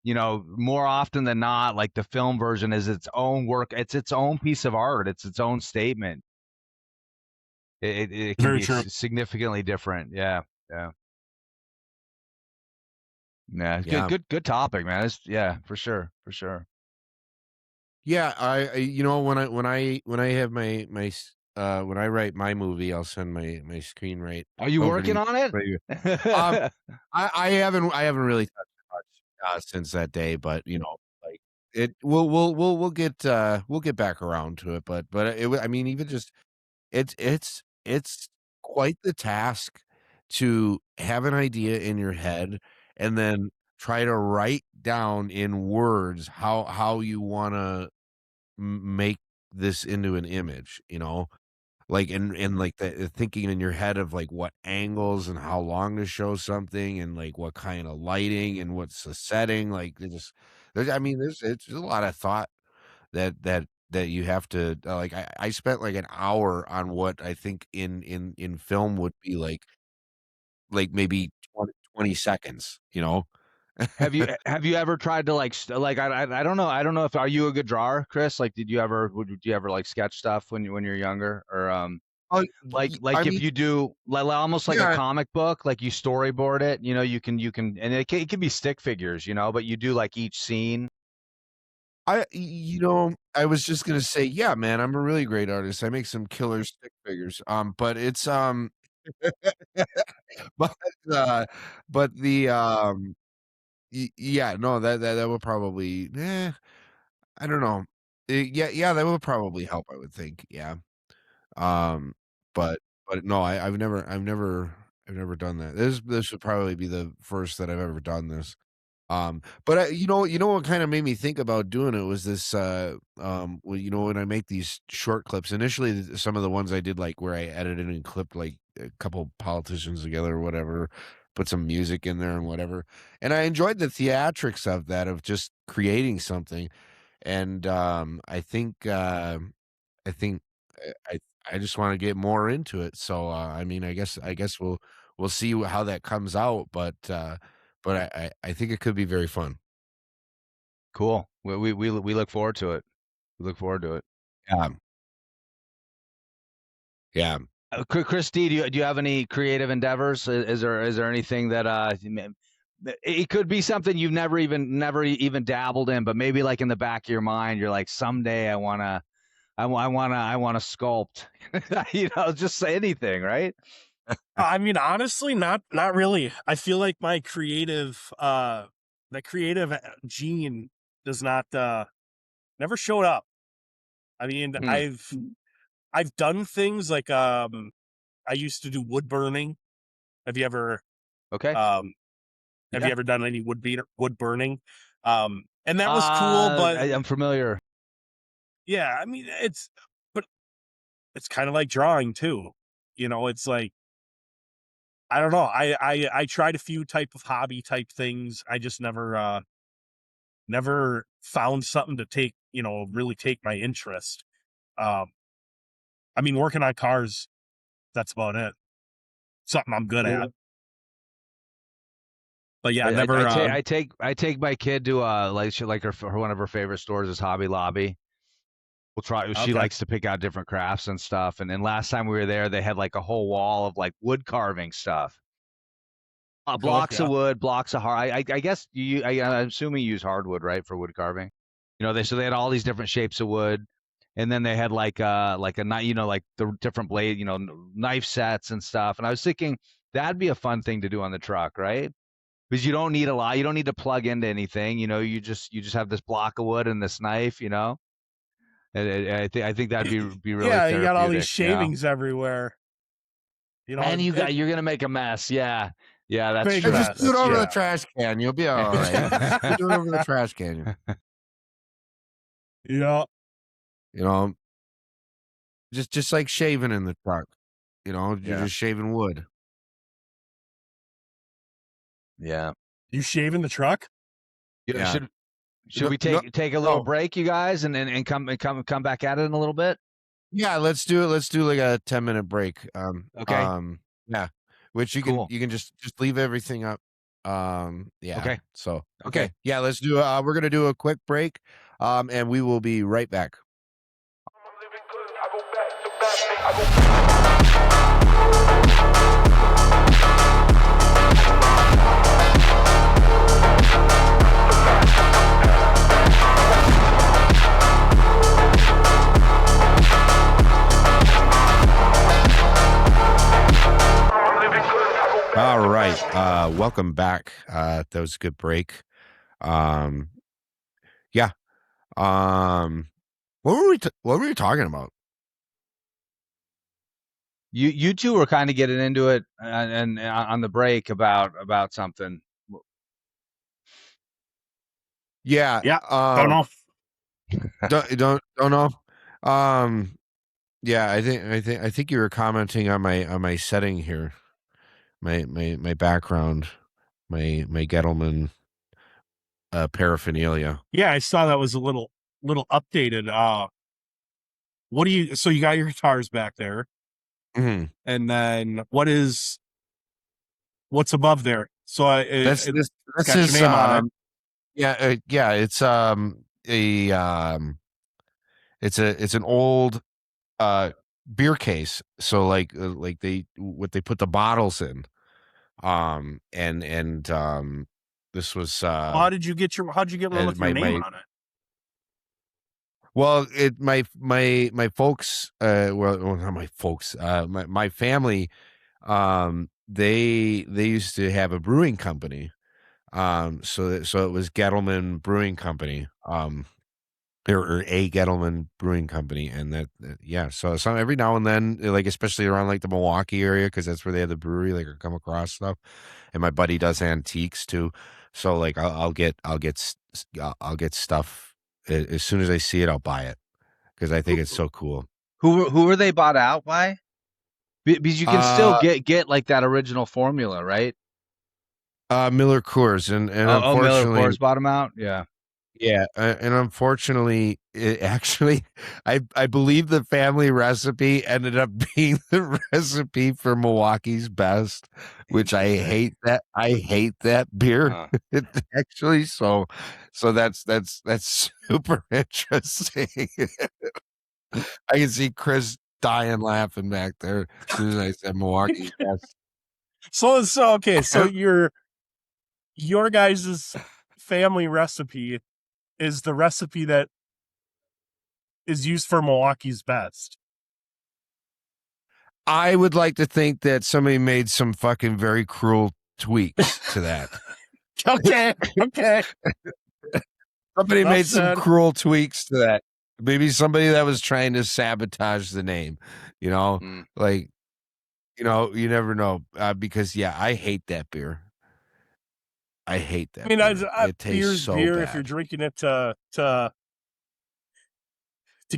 More often than not, like the film version is its own work. It's its own piece of art. It's its own statement. It can Very be true. significantly different. Yeah, yeah, yeah. Good, yeah. good topic, man. Yeah, for sure, for sure. Yeah, when I have when I write my movie, I'll send my screen right Are you over to working you. on Right here. Um, it? I haven't really touched it much since that day, but like we'll get back around to it. But I mean, even just it's quite the task to have an idea in your head and then try to write down in words how you want to make this into an image, like and like the thinking in your head of like what angles and how long to show something and like what kind of lighting and what's the setting. Like I mean, it's a lot of thought that you have to like. I spent like an hour on what I think in film would be like maybe 20 seconds. Have you ever tried to like I don't know, if are you a good drawer, Chris? Like would you ever like sketch stuff when you're younger, or I like if mean, you do like almost like a yeah. comic book, like you storyboard it, you can, and it can be stick figures, but you do like each scene. I was just gonna say, yeah, man, I'm a really great artist. I make some killer stick figures. But it's but uh, but yeah, no, that would probably, I don't know. Yeah, that would probably help. I would think, yeah. Um, but no, I've never done that. This would probably be the first that I've ever done this. But you know what kind of made me think about doing it was this, well, when I make these short clips, initially some of the ones I did like where I edited and clipped like a couple politicians together or whatever, put some music in there and whatever. And I enjoyed the theatrics of that, of just creating something. And I think I just want to get more into it. So I mean, I guess we'll see how that comes out, but I think it could be very fun. Cool. We look forward to it. We look forward to it. Yeah. Yeah. Christy, do you have any creative endeavors? Is there anything that it could be something you've never even dabbled in, but maybe like in the back of your mind, you're like, someday I wanna sculpt. Just say anything, right? I mean, honestly, not really. I feel like my creative gene does not never showed up. I mean, Hmm. I've done things like I used to do wood burning. Have you ever Okay. um have Yeah. you ever done any wood burning? And that was cool, but I'm familiar. yeah, I mean, but it's kind of like drawing too. It's like I don't know. I tried a few type of hobby type things. I just never found something to really take my interest. Um, I mean, working on cars, that's about it. Something I'm good at. Cool. But yeah, I, I, I never. take I take my kid to one of her favorite stores is Hobby Lobby. We'll try. She Okay. likes to pick out different crafts and stuff. And then last time we were there, they had like a whole wall of like wood carving stuff. Cool. Blocks of Yeah. wood, blocks of hard. I guess I'm assuming you use hardwood, right, for wood carving. They had all these different shapes of wood, and then they had like a knife, like the different blade, knife sets and stuff. And I was thinking that'd be a fun thing to do on the truck, right? Because you don't need a lot. You don't need to plug into anything. You just have this block of wood and this knife. And I think that'd be really Yeah, you got all these therapeutic. shavings everywhere. And you're gonna make a mess. Yeah, that's Big Or true. just do it mess. over the Yeah. trash can. You'll be all right. Just do it over the trash can. Yeah. You know, just like shaving in the truck. You're Yeah. just shaving wood. Yeah. You shave in the truck? Yeah. Yeah. Should we No, take a little no. break, you guys, and come back at it in a little bit? Yeah, let's do it. Let's do like a 10-minute break. Okay. Yeah, which you Cool. can just leave everything up. Yeah. Okay. So Okay. okay, yeah, let's do. We're gonna do a quick break. And we will be right back. All right. Welcome back. That was a good break. Um, yeah. What were we talking about? You two were kind of getting into it and on the break about something. Yeah. Yeah. Don't know. Don't know. Yeah, I think you were commenting on my setting here. My background, my Gettleman paraphernalia. Yeah, I saw that was a little updated. So you got your guitars back there, Mhm. and then what's above there? So This it's got your is name on it. yeah, it's it's an old beer case. So like they put the bottles in. And this was How'd you get one with your name my on it? well, my folks, not my folks, my family, they used to have a brewing company. So it was Gettleman Brewing Company, or a Gettleman Brewing Company, and yeah. So some every now and then, like especially around like the Milwaukee area, because that's where they have the brewery. Like I come across stuff, and my buddy does antiques too. So like I'll get stuff as soon as I see it, I'll buy it because I think it's so cool. Who were they bought out by? Because you can still get like that original formula, right? Miller Coors, and Miller unfortunately, Coors bought them out. Yeah. yeah, and unfortunately, it actually, I believe the family recipe ended up being the recipe for Milwaukee's Best, which I hate that. I hate that beer. It actually, so that's super interesting. I can see Chris dying laughing back there as soon as I said Milwaukee's best. So okay. So your guys' family recipe is the recipe that is used for Milwaukee's best. I would like to think that somebody made some fucking very cruel tweaks to that. Okay. Somebody Enough made some said. cruel tweaks to that. Maybe somebody that was trying to sabotage the name, like, you never know. Because I hate that beer. I hate that. I mean, beer. It tastes beer's so beer. bad. If you're drinking it to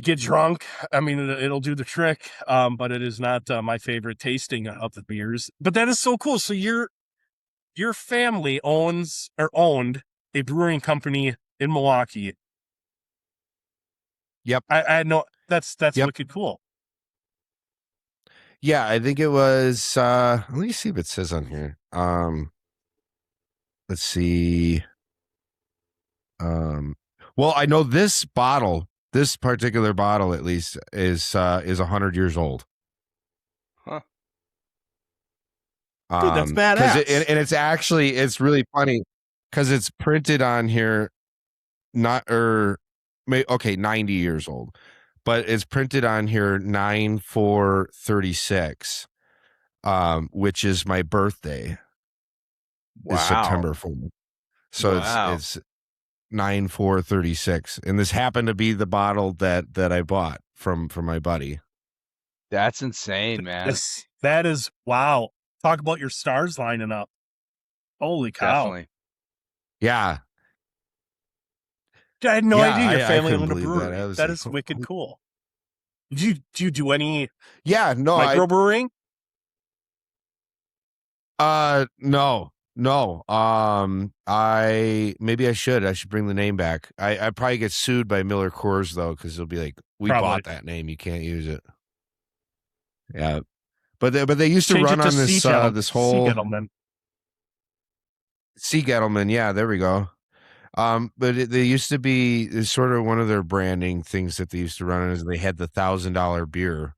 get drunk, I mean, it'll do the trick. But it is not my favorite tasting of the beers. But that is so cool. So your family owned a brewing company in Milwaukee. Yep. I know that's Yep. wicked cool. Yeah, I think it was. Let me see if it says on here. Let's see. Well, I know this particular bottle, at least, is 100 years old. Huh. Dude, that's badass. And it's really funny because it's printed on here, 90 years old, but it's printed on here 9/4/36, which is my birthday. Wow. Is September 4th. So it's 9/4/36, and this happened to be the bottle that I bought from my buddy. That's insane, man. That is wow. Talk about your stars lining up. Holy cow. Definitely. Yeah. I had no idea your I family couldn't owned a believe brewery. that. That is wicked cool. Do you do any microbrewing? No. I should bring the name back. I probably get sued by Miller Coors though, because they'll be like, we bought that name, you can't use it. Yeah. But they used to run on this whole Sea Gettleman. Yeah, there we go. But they used to be sort of one of their branding things that they used to run is they had the $1,000 beer.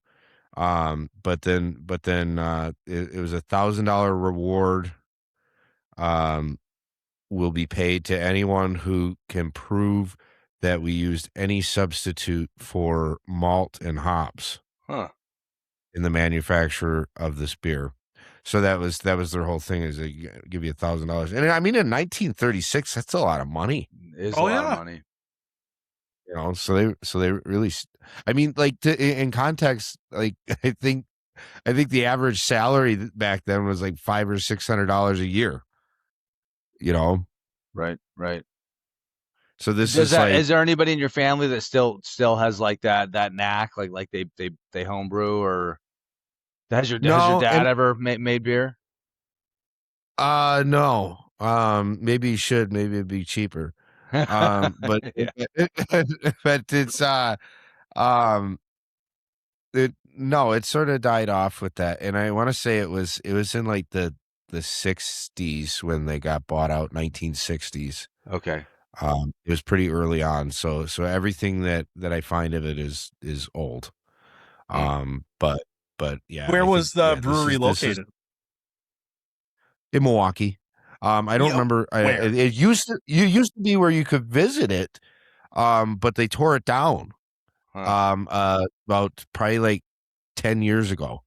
But then it was $1,000 reward. Will be paid to anyone who can prove that we used any substitute for malt and hops in the manufacture of this beer. So that was their whole thing, is they give you $1,000. And I mean, in 1936, that's a lot of money. It is a lot of money. So they really, I mean, like, in context, like, I think the average salary back then was like $500 or $600 a year. Right. So this is there anybody in your family that still has like that knack, like they homebrew, or has your dad ever made beer? No. Maybe you should. Maybe it'd be cheaper. But but it's it sort of died off with that, and I want to say it was in like the 60s when they got bought out, 1960s. Okay. It was pretty early on, so everything that I find of it is old. But yeah. Where was the brewery located? In Milwaukee. I don't remember. It used to be where you could visit it, but they tore it down. About probably like 10 years ago.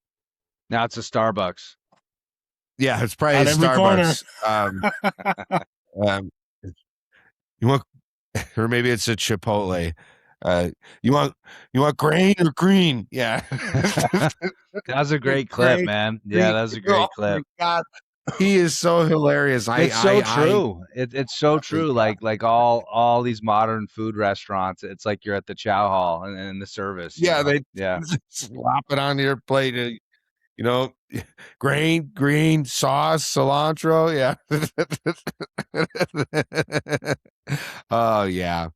Now it's a Starbucks. Yeah, it's probably a Starbucks. You want, or maybe it's a Chipotle. You want grain or green? Yeah. That was a great clip, man. Yeah, that was a great clip. God, he is so hilarious. It's so true. It's so true. Like all these modern food restaurants, it's like you're at the chow hall and the service. Yeah, they slap it on your plate. Grain, green, sauce, cilantro. Yeah. Oh yeah.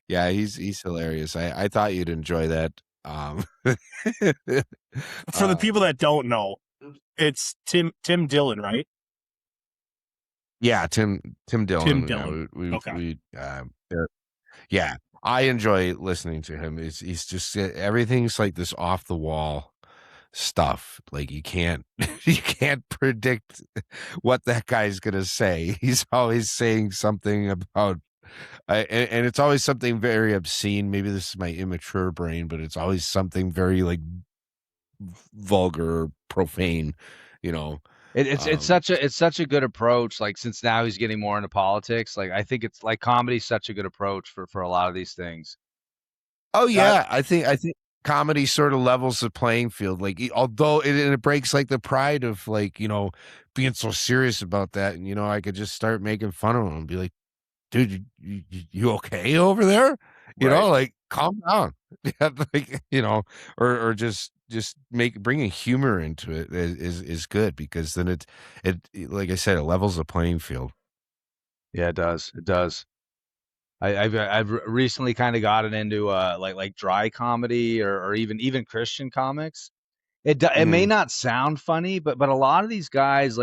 Yeah, he's hilarious. I thought you'd enjoy that. For the people that don't know, it's Tim Dillon, right? Yeah, Tim Dillon. Tim Dillon. Yeah. I enjoy listening to him. He's just everything's like this off the wall stuff. Like you can't you can't predict what that guy's gonna say. He's always saying something about and it's always something very obscene. Maybe this is my immature brain, but it's always something very like vulgar, profane, you know. It's such a good approach. Like since now he's getting more into politics, like I think it's like comedy's such a good approach for a lot of these things. Oh Uh, yeah, I think comedy sort of levels the playing field. Like although it breaks like the pride of like being so serious about that, and I could just start making fun of him and be like, dude, you okay over there? right. Like calm down. Yeah, like or just bringing humor into it is good because then it like I said, it levels the playing field. Yeah, it does. It does. I've recently kind of gotten into like dry comedy or even Christian comics. It may Mhm. not sound funny, but a lot of these guys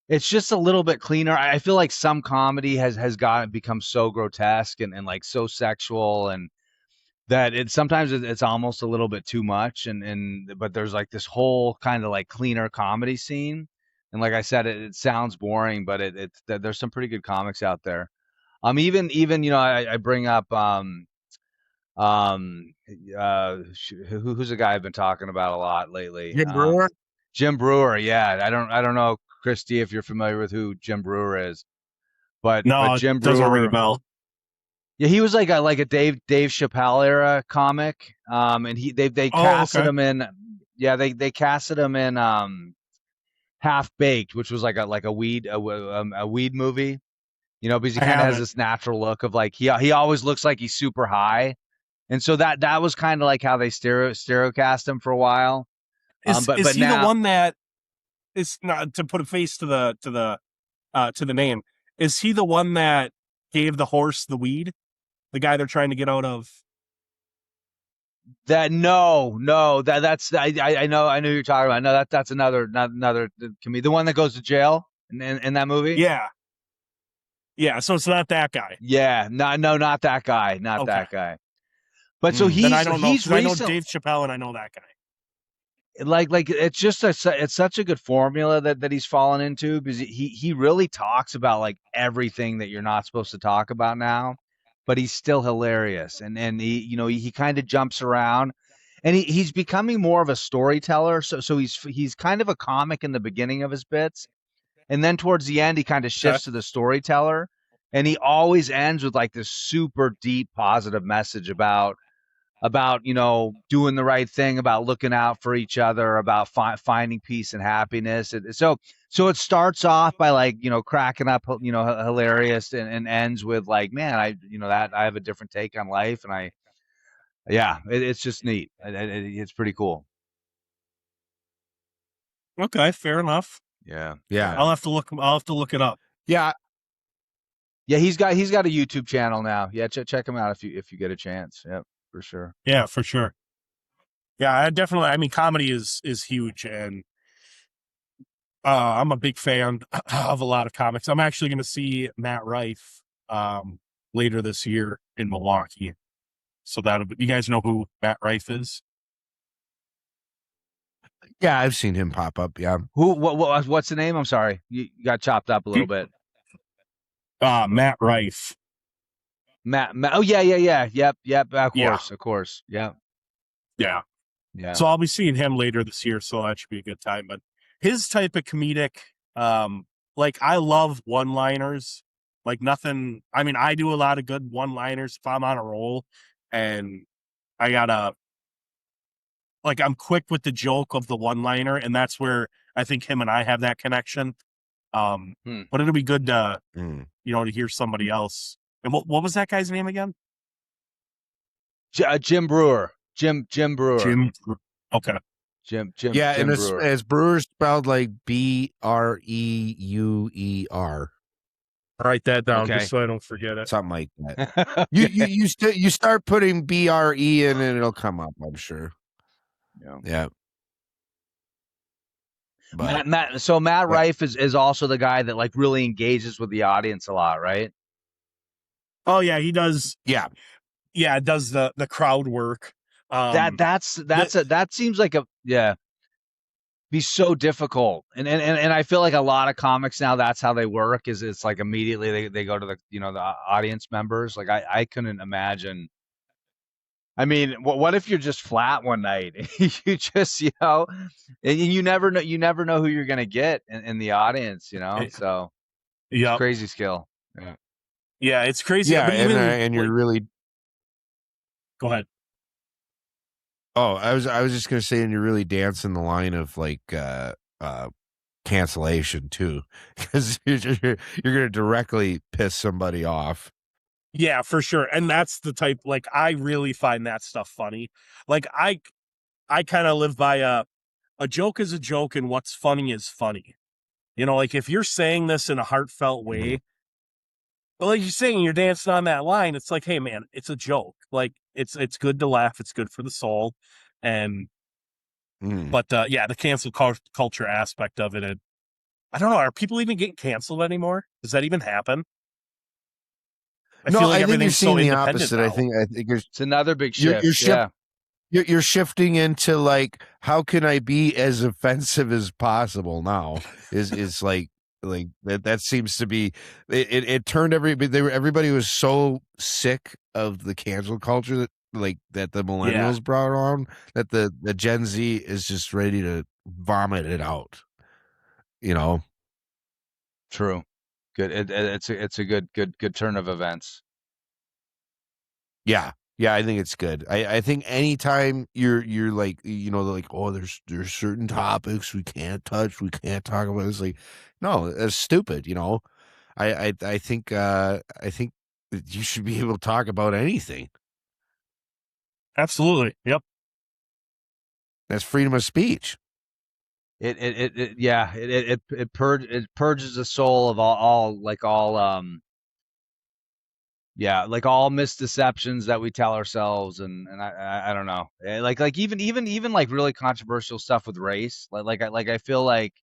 it's just a little bit cleaner. I feel like some comedy has become so grotesque and like so sexual and that sometimes it's almost a little bit too much and but there's like this whole kind of like cleaner comedy scene. And like I said, it sounds boring, but there's some pretty good comics out there. Even I bring up um who's a guy I've been talking about a lot lately. Jim Brewer? Jim Brewer. Yeah, I don't know, Christy, if you're familiar with who Jim Brewer is, but No, it Jim doesn't ring a Brewer. bell. Yeah, he was like a Dave Chappelle era comic. And they Oh, casted okay. him in. Yeah, they casted him in Half Baked, which was like a weed movie. Because he I kind of has haven't. this natural look of like he always looks like he's super high, and so that was kind of like how they stereocast him for a while. Is But he the now one that is not to put a face to the name? Is he the one that gave the horse the weed? The guy they're trying to get out of? that no I know who you're talking about. No, that's another comedian, the one that goes to jail in that movie. Yeah, yeah. So it's not that guy. Yeah, no, not that guy, not Okay, that guy. But so Mm. then I don't know he's because I know recent Dave Chappelle and I know that guy. like it's just it's such a good formula that he's fallen into because he really talks about like everything that you're not supposed to talk about now, but he's still hilarious and he kind of jumps around and he's becoming more of a storyteller. So he's kind of a comic in the beginning of his bits, and then towards the end he kind of Okay. shifts to the storyteller, and he always ends with like this super deep positive message about doing the right thing, about looking out for each other, about finding peace and happiness. So it starts off by like cracking up, hilarious, and ends with like, man, that I have a different take on life, and it's just neat. It's pretty cool. Okay, fair enough. Yeah, Yeah. yeah, I'll have to look it up. Yeah. yeah. He's got a YouTube channel now. Yeah, check him out if you get a chance. Yep, for sure. Yeah, for sure. Yeah, I definitely. I mean, comedy is huge, and I'm a big fan of a lot of comics. I'm actually going to see Matt Rife later this year in Milwaukee. So you guys know who Matt Rife is? Yeah, I've seen him pop up. Yeah. What's the name? I'm sorry, you got chopped up a little bit. Matt Rife. Matt. Oh yeah. Yep. Of Yeah, course. Yeah. yeah. Yeah. So I'll be seeing him later this year, so that should be a good time. But his type of comedic, like I love one-liners. Like nothing. I mean, I do a lot of good one-liners if I'm on a roll, and I gotta like I'm quick with the joke of the one-liner, and that's where I think him and I have that connection. Hmm. But it'll be good to Mm. to hear somebody else. And what was that guy's name again? Jim Brewer. Jim Brewer. Jim. Okay. Yeah, and Jim Brewer. it's Brewer spelled like Breuer, Write that down just Okay. so I don't forget it. something like that. You start putting BRE in and it'll come up, I'm sure. Yeah. Yeah. But Matt yeah. Rife is also the guy that like really engages with the audience a lot, right? Oh yeah, he does. Yeah. Yeah, does the crowd work. That seems like be so difficult. And I feel like a lot of comics now, that's how they work, is it's like immediately they go to the, the audience members. Like I couldn't imagine. I mean, what if you're just flat one night? You just, and you never know who you're going to get in the audience, so it's Yeah. crazy skill. Yeah. Yeah, it's crazy. Yeah. But even And you're really, go ahead. oh, I was just going to say, and you're really dancing the line of like, cancellation too, because you're going to directly piss somebody off. Yeah, for sure. And that's the type, like, I really find that stuff funny. Like, I kind of live by a joke is a joke and what's funny is funny. Like if you're saying this in a heartfelt way, but like you're saying, you're dancing on that line, it's like, hey man, it's a joke. Like it's good to laugh. It's good for the soul. And, but yeah, the cancel culture aspect of it, I don't know. Are people even getting canceled anymore? Does that even happen? I feel like think you're everything's so seeing the independent opposite. now. I think it's another big shift. You're shifting into like, how can I be as offensive as possible now? Is like that seems to be it turned everybody was so sick of the cancel culture that the millennials brought on, that the Gen Z is just ready to vomit it out. True. Good. It's a good turn of events. Yeah. Yeah, I think it's good. I think anytime you're like, like, oh, there's certain topics we can't touch, we can't talk about. It's like, no, that's stupid. I think you should be able to talk about anything. Absolutely. Yep. That's freedom of speech. It purges the soul of all misdeceptions that we tell ourselves, and I don't know, like even like really controversial stuff with race, I feel like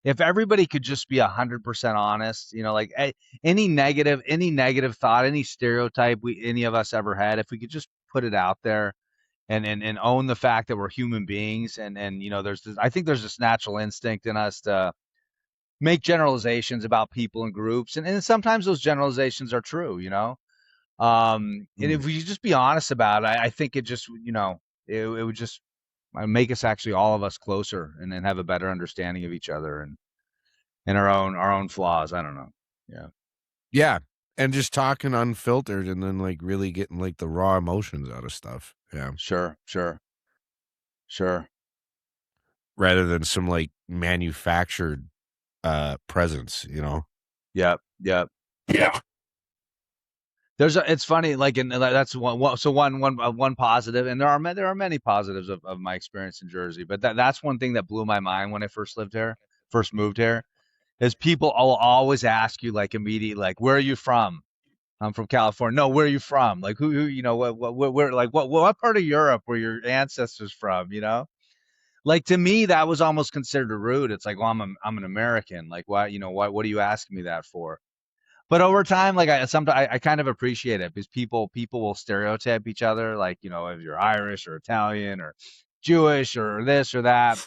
if everybody could just be 100% honest, like any negative thought, any stereotype any of us ever had, if we could just put it out there and own the fact that we're human beings, and I think there's this natural instinct in us to make generalizations about people and groups, and sometimes those generalizations are true, and if we just be honest about it, I think it just, it would just make us actually, all of us, closer and then have a better understanding of each other and our own flaws. I don't know. Yeah. Yeah. And just talking unfiltered, and then like really getting like the raw emotions out of stuff. Yeah. Sure. Rather than some like manufactured presence, Yep. Yeah. It's funny, like, and that's one positive, and there are many positives of my experience in Jersey, but that's one thing that blew my mind when I first moved here, is people will always ask you, like, immediately, like, where are you from? I'm from California. No, where are you from? Like, who where, like, what part of Europe were your ancestors from? Like, to me, that was almost considered rude. It's like, well, I'm an American. Like, why, what are you asking me that for? But over time, like, I kind of appreciate it, because people will stereotype each other, like, if you're Irish or Italian or Jewish or this or that,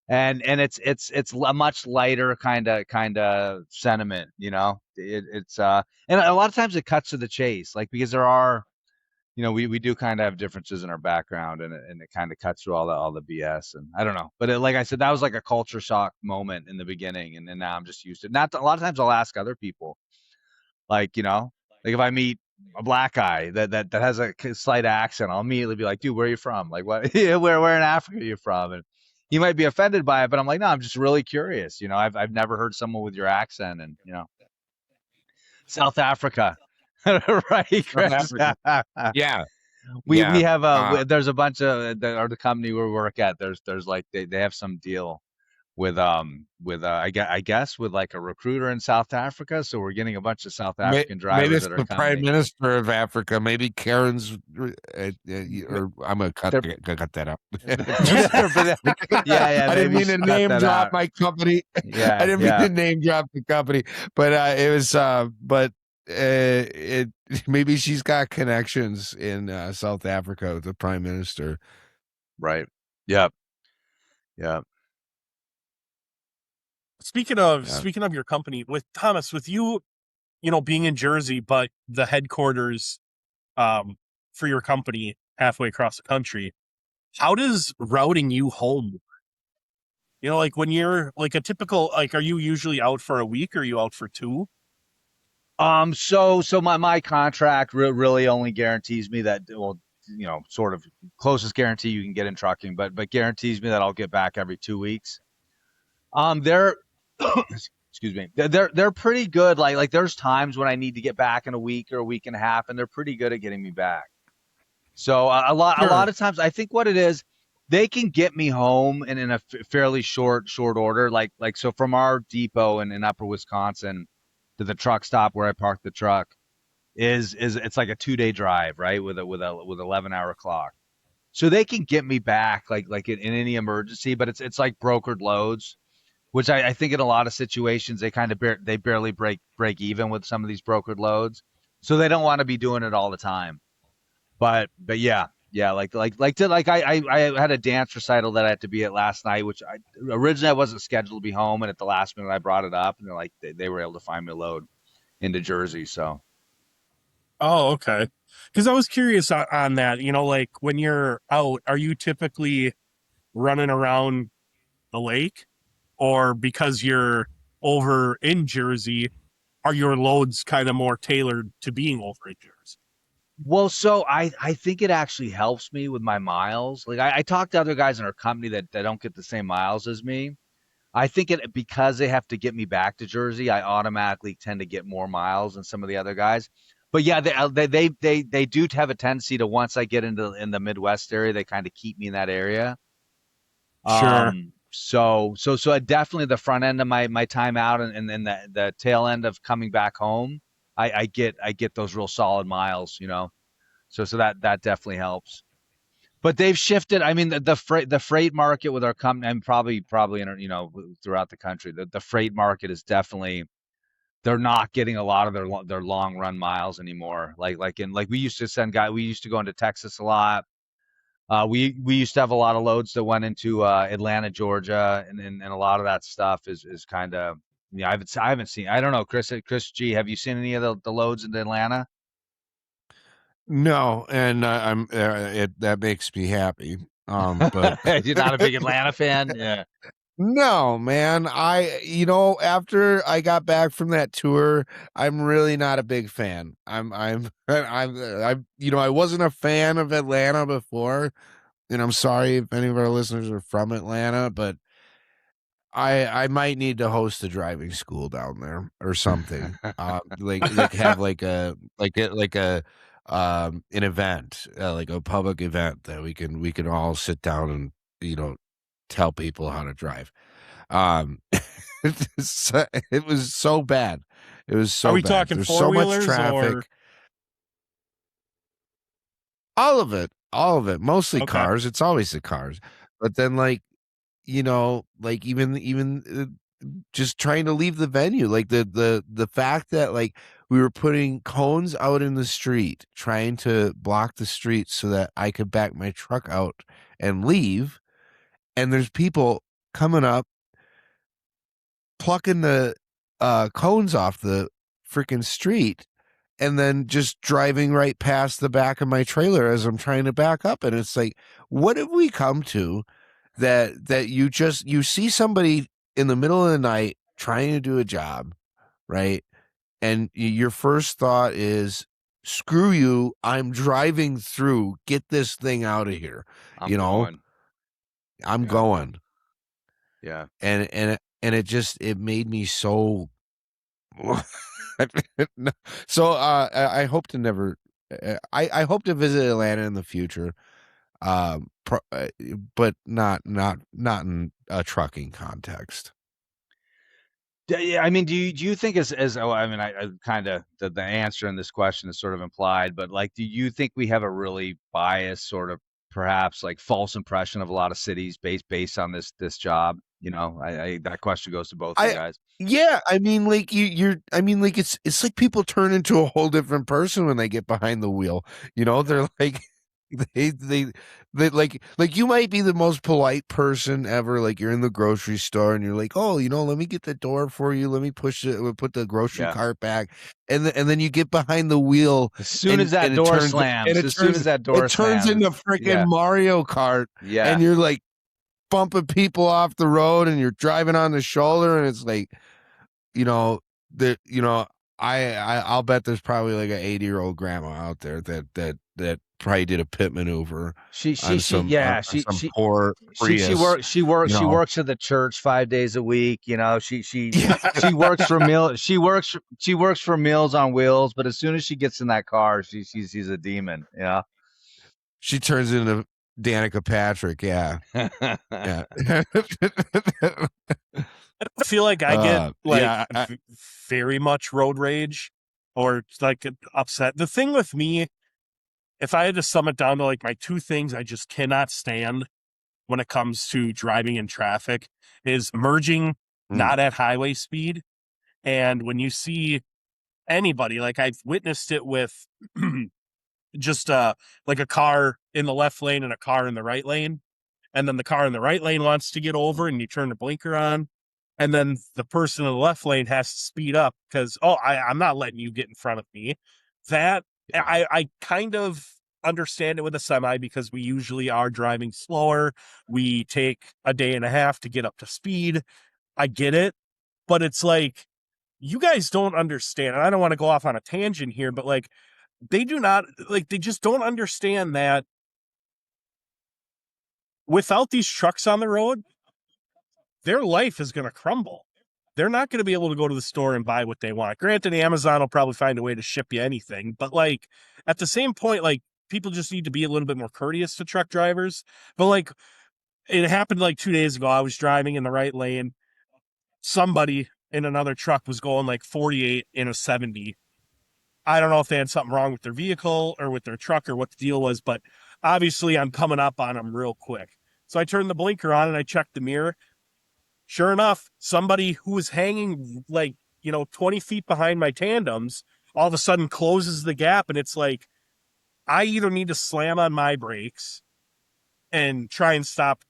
and it's a much lighter kind of sentiment, it's and a lot of times it cuts to the chase, like, because there are, we do kind of have differences in our background, and it kind of cuts through all the BS, and I don't know, but like I said, that was like a culture shock moment in the beginning, and then now I'm just used to it. Not a lot of times I'll ask other people, like, like if I meet a black guy that has a slight accent, I'll immediately be like, dude, where are you from? Like, what? where in Africa are you from? And he might be offended by it, but I'm like, no, I'm just really curious. I've never heard someone with your accent, and South Africa, right, Chris? Yeah. We have there's a bunch of the company we work at. There's like they have some deal with I guess with like a recruiter in South Africa, so we're getting a bunch of South African drivers maybe it's that are the coming. Prime Minister of Africa, maybe Karen's, or I'm gonna cut that out. Yeah, I didn't mean to name drop my company. Yeah, I didn't mean to name drop the company, but it was but it maybe she's got connections in South Africa with the prime minister. Right. Yep. Yep. Yeah. Speaking of your company, with Thomas, with you, being in Jersey, but the headquarters um for your company halfway across the country, how does routing you home? Like when you're like a typical, like, are you usually out for a week or are you out for two? So my contract really only guarantees me that, well, sort of closest guarantee you can get in trucking, but guarantees me that I'll get back every 2 weeks. They're excuse me, they're pretty good. Like there's times when I need to get back in a week or a week and a half, and they're pretty good at getting me back. So a lot Sure. of times, I think what it is, they can get me home in a fairly short order. Like so from our depot in Upper Wisconsin to the truck stop where I parked the truck is it's like a 2 day drive, right? With 11-hour clock. So they can get me back like in any emergency, but it's like brokered loads, which I think in a lot of situations they kind of they barely break even with some of these brokered loads. So they don't want to be doing it all the time. But yeah, I had a dance recital that I had to be at last night, which I originally I wasn't scheduled to be home, and at the last minute I brought it up, and they're like they were able to find me a load into Jersey. So Oh, okay. Because I was curious on that. Like when you're out, are you typically running around the lake, or because you're over in Jersey, are your loads kind of more tailored to being over in Jersey? well, so I think it actually helps me with my miles. Like I talk to other guys in our company that don't get the same miles as me. I think it because they have to get me back to Jersey, I automatically tend to get more miles than some of the other guys. But yeah, they do have a tendency to, once I get in the Midwest area, they kind of keep me in that area. Sure. So definitely the front end of my time out, and then the tail end of coming back home, I get those real solid miles. So that definitely helps. But they've shifted. I mean, the freight market with our company, and probably throughout the country, the freight market is definitely, they're not getting a lot of their long run miles anymore. Like we used to go into Texas a lot. We used to have a lot of loads that went into Atlanta, Georgia, and a lot of that stuff is kind of, yeah. I haven't seen. I don't know, Chris G. Have you seen any of the loads into Atlanta? No, and I'm that makes me happy. But You're not a big Atlanta fan, yeah. no, man. After I got back from that tour, I'm really not a big fan. I wasn't a fan of Atlanta before, and I'm sorry if any of our listeners are from Atlanta, but I might need to host a driving school down there or something. Like have like a an event, like a public event that we can all sit down and you know tell people how to drive. Um, it was so bad. It was Are so we bad. talking There's four so much wheelers or traffic. All of it, mostly okay? cars. It's always the cars. But then like even just trying to leave the venue, like the fact that like we were putting cones out in the street, trying to block the street so that I could back my truck out and leave, and there's people coming up plucking the cones off the freaking street and then just driving right past the back of my trailer as I'm trying to back up. And it's like, what have we come to that you see somebody in the middle of the night trying to do a job, right? And your first thought is, screw you, I'm driving through, get this thing out of here. I'm You know, going. I'm Yeah, going. yeah. And it made me so No. So, I hope to never I hope to visit Atlanta in the future, but not in a trucking context. Yeah, I mean, do you think as oh, I mean, I kind of the answer in this question is sort of implied, but like, do you think we have a really biased, sort of perhaps like false impression of a lot of cities based on this job? You know, that question goes to both of you guys. Yeah, I mean, like I mean, like it's like people turn into a whole different person when they get behind the wheel. You know, they're like they like you might be the most polite person ever. Like you're in the grocery store and you're like, oh, you know, let me get the door for you. Let me push it. We'll put the grocery Yeah. cart back, and then you get behind the wheel. As soon as that it door turns slams, it as soon as that door turns slams, into freaking Mario Kart, yeah. and you're like bumping people off the road, and you're driving on the shoulder, and it's like, you know, I'll bet there's probably like an 80-year-old grandma out there that probably did a pit maneuver She on some poor Prius. She works at the church 5 days a week. You know, she works for Meals on Wheels. But as soon as she gets in that car, she's a demon. You know, she turns into Danica Patrick. Yeah, yeah. I feel like I get very much road rage or like upset. The thing with me, if I had to sum it down to like my two things I just cannot stand when it comes to driving in traffic is merging not at highway speed. And when you see anybody, like I've witnessed it with just like a car in the left lane and a car in the right lane. And then the car in the right lane wants to get over and you turn the blinker on. And then the person in the left lane has to speed up because, I'm not letting you get in front of me. That I kind of understand it with a semi because we usually are driving slower. We take a day and a half to get up to speed. I get it, but it's like, you guys don't understand. And I don't want to go off on a tangent here, but like, they just don't understand that without these trucks on the road, their life is going to crumble. They're not going to be able to go to the store and buy what they want. Granted, Amazon will probably find a way to ship you anything, but like at the same point, like people just need to be a little bit more courteous to truck drivers. But like it happened like 2 days ago. I was driving in the right lane. Somebody in another truck was going like 48 in a 70. I don't know if they had something wrong with their vehicle or with their truck or what the deal was, but obviously I'm coming up on them real quick. So I turned the blinker on and I checked the mirror. Sure enough, somebody who was hanging like, 20 feet behind my tandems all of a sudden closes the gap. And it's like, I either need to slam on my brakes and try and stop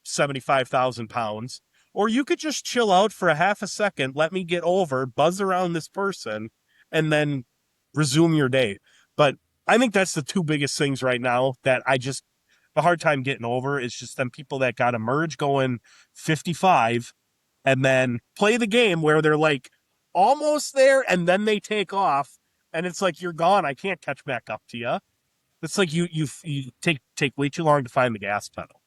75,000 pounds, or you could just chill out for a half a second, let me get over, buzz around this person, and then resume your day. But I think that's the two biggest things right now that I just a hard time getting over is just them people that got to merge going 55 and then play the game where they're like almost there and then they take off and it's like you're gone. I can't catch back up to you. It's like you take way too long to find the gas pedal.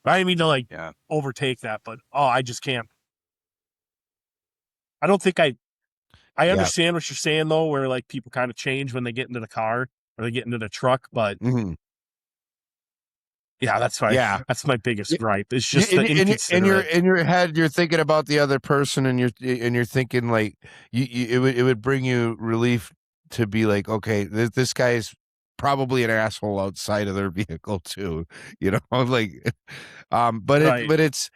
I didn't mean to overtake that, but I just can't. I don't think I understand what you're saying though, where like people kind of change when they get into the car or they get into the truck, but yeah, that's my biggest gripe. It's just the inconsiderate. In your head, you're thinking about the other person, and you're thinking like it would bring you relief to be like, okay, this guy is probably an asshole outside of their vehicle too, like, but it's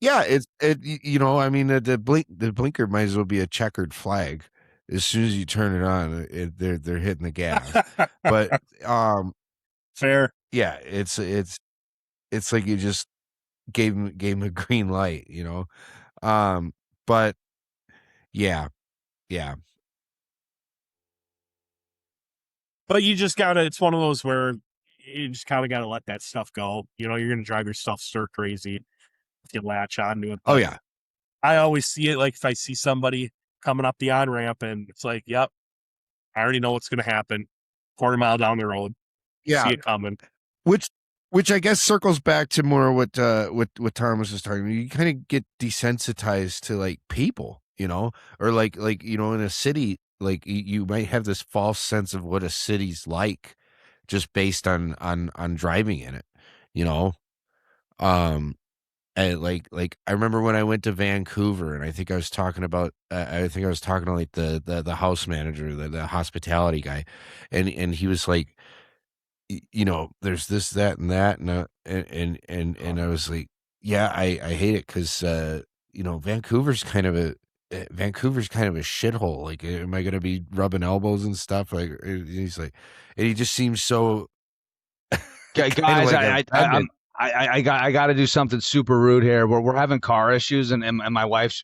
I mean the blinker might as well be a checkered flag. As soon as you turn it on, they're hitting the gas, but fair. Yeah, it's like you just gave him a green light, but yeah. But you just it's one of those where you just kind of got to let that stuff go. You're going to drive yourself stir crazy if you latch onto it. But yeah. I always see it like if I see somebody coming up the on-ramp and it's like, yep, I already know what's going to happen. Quarter mile down the road. Yeah. See it coming. Which I guess circles back to more what Thomas was talking about. You kind of get desensitized to like people, or like in a city, like you might have this false sense of what a city's like just based on driving in it, and like I remember when I went to Vancouver and I think I was talking about to like the house manager, the hospitality guy, and he was like, there's this, that, and that, and I was like, yeah, I hate it because Vancouver's kind of a shithole. Like, am I gonna be rubbing elbows and stuff? Like, he's like, and he just seems so kind of Guys, like I'm offended. I got to do something super rude here. We're having car issues, and my wife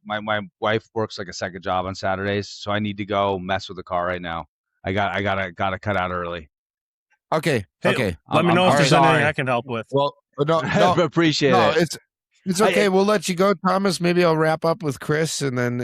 works like a second job on Saturdays, so I need to go mess with the car right now. I gotta cut out early. Okay, Hey, okay, let me know I'm if there's anything sorry. I can help with. well, no, Appreciate no, it. it's I okay. We'll let you go, Thomas. Maybe I'll wrap up with Chris, and then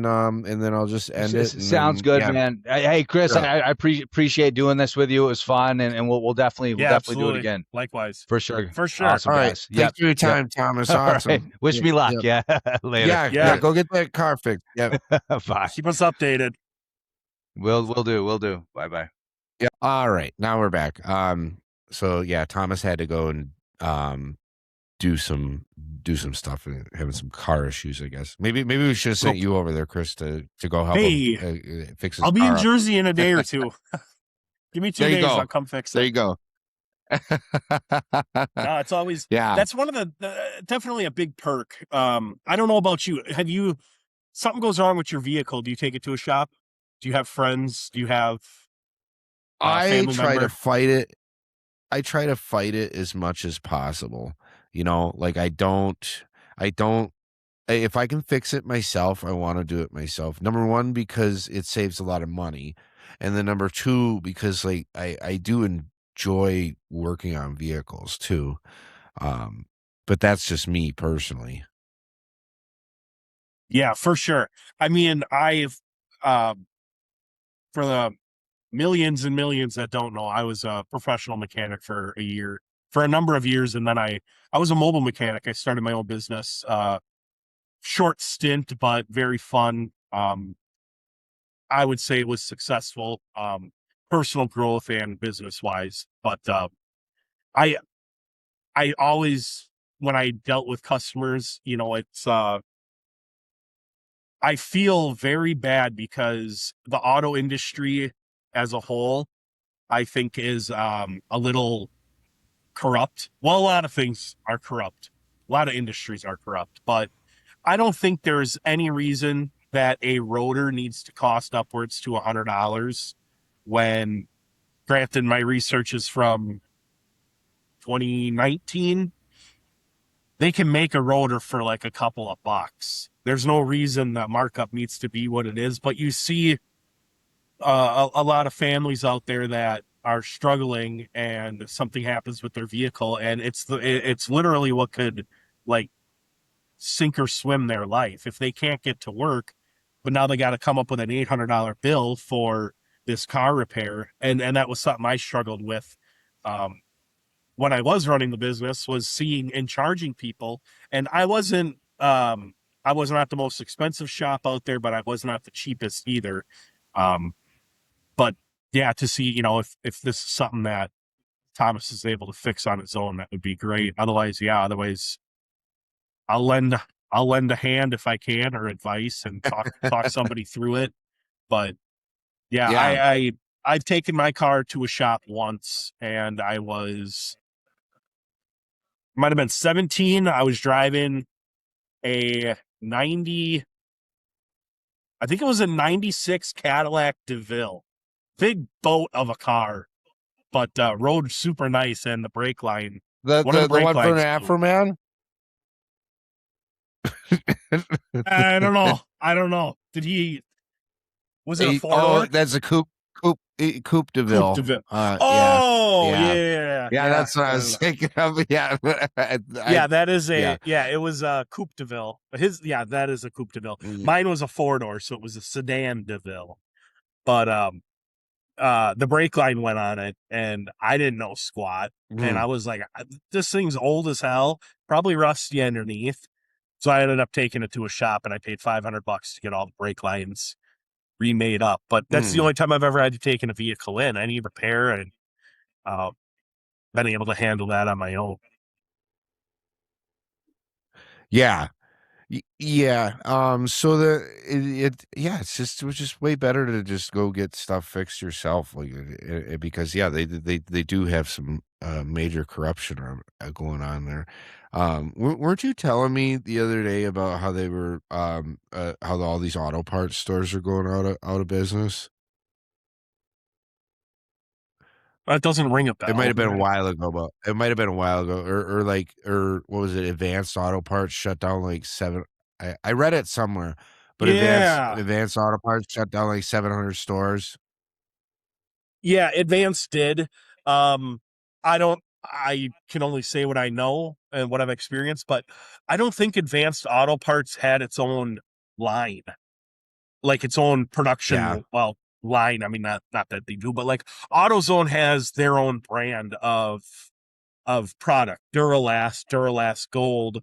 I'll just end it, and Sounds then good, yeah, man. Hey, Chris, sure. I appreciate doing this with you. It was fun, and we'll definitely Yeah, do it absolutely. again Likewise. for sure. For sure. Awesome, All right, guys. thanks Yep, for your yep. time, Thomas. All right. Awesome. Wish Yep, me luck. yep. Yeah, later. Yeah, Yeah. go get that car fixed. Yep. Bye. Keep us updated. We'll do. Bye bye. Yeah. All right, now we're back. So yeah, Thomas had to go and do some stuff and having some car issues, I guess. Maybe we should have sent you over there, Chris, to go help him Hey, fix his I'll be in car up. Jersey in a day or two. Give me 2 There you days. go. I'll come fix There it. you go. No, it's always Yeah. that's one of the definitely a big perk. I don't know about you. Have you something goes wrong with your vehicle? Do you take it to a shop? Do you have friends? Do you have I family try to member? fight it. I try to fight it as much as possible. Like I don't if I can fix it myself, I want to do it myself. Number one, because it saves a lot of money. And then number two, because like I do enjoy working on vehicles too. Um, but that's just me personally. Yeah, for sure. I mean, I've for the millions and millions that don't know, I was a professional mechanic for a number of years, and then I was a mobile mechanic. I started my own business. Short stint, but very fun. I would say it was successful, personal growth and business wise. But I I always when I dealt with customers, it's I feel very bad because the auto industry as a whole, I think, is a little corrupt. Well, a lot of things are corrupt. A lot of industries are corrupt, but I don't think there's any reason that a rotor needs to cost upwards to $100 when, granted, my research is from 2019. They can make a rotor for like a couple of bucks. There's no reason that markup needs to be what it is, but you see a lot of families out there that are struggling and something happens with their vehicle, and it's literally what could like sink or swim their life if they can't get to work, but now they got to come up with an $800 bill for this car repair. And that was something I struggled with when I was running the business, was seeing and charging people. And I was not the most expensive shop out there, but I was not the cheapest either. Um, but yeah, to see, if this is something that Thomas is able to fix on his own, that would be great. Otherwise I'll lend I'll lend a hand if I can, or advice, and talk somebody through it. But yeah, Yeah. I've taken my car to a shop once, and I was might have been 17. I was driving a 90, I think it was a 96 Cadillac DeVille. Big boat of a car, but rode super nice, and the brake line, The one of the the brake one for an lines Afro Man? I don't know. Was it a Oh, four-door? that's a coupe de Coupe Ville. de Ville. Yeah. Oh, Yeah. yeah, Yeah, yeah. that's what I was thinking of. Yeah. Yeah, that is Yeah. it was a Coupe de Ville. That is a Coupe de Ville. Mm. Mine was a four-door, so it was a sedan de Ville. But the brake line went on it, and I didn't know squat. And I was like, this thing's old as hell, probably rusty underneath. So I ended up taking it to a shop, and I paid $500 to get all the brake lines remade up. But that's the only time I've ever had to take in a vehicle in any repair, and uh, been able to handle that on my own. Yeah. Yeah. So yeah, it was just way better to just go get stuff fixed yourself, like because yeah, they do have some major corruption going on there. Weren't you telling me the other day about how they were how all these auto parts stores are going out of business? That doesn't ring a It might bell. have been a while ago, but it might have been a while ago, or what was it? Advanced Auto Parts shut down like seven. I read it somewhere, but Yeah. Advanced Auto Parts shut down like 700 stores. Yeah, Advance did. I can only say what I know and what I've experienced, but I don't think Advanced Auto Parts had its own line, like its own Yeah. production, well, line. I mean, not that they do, but like AutoZone has their own brand of product. Duralast Gold.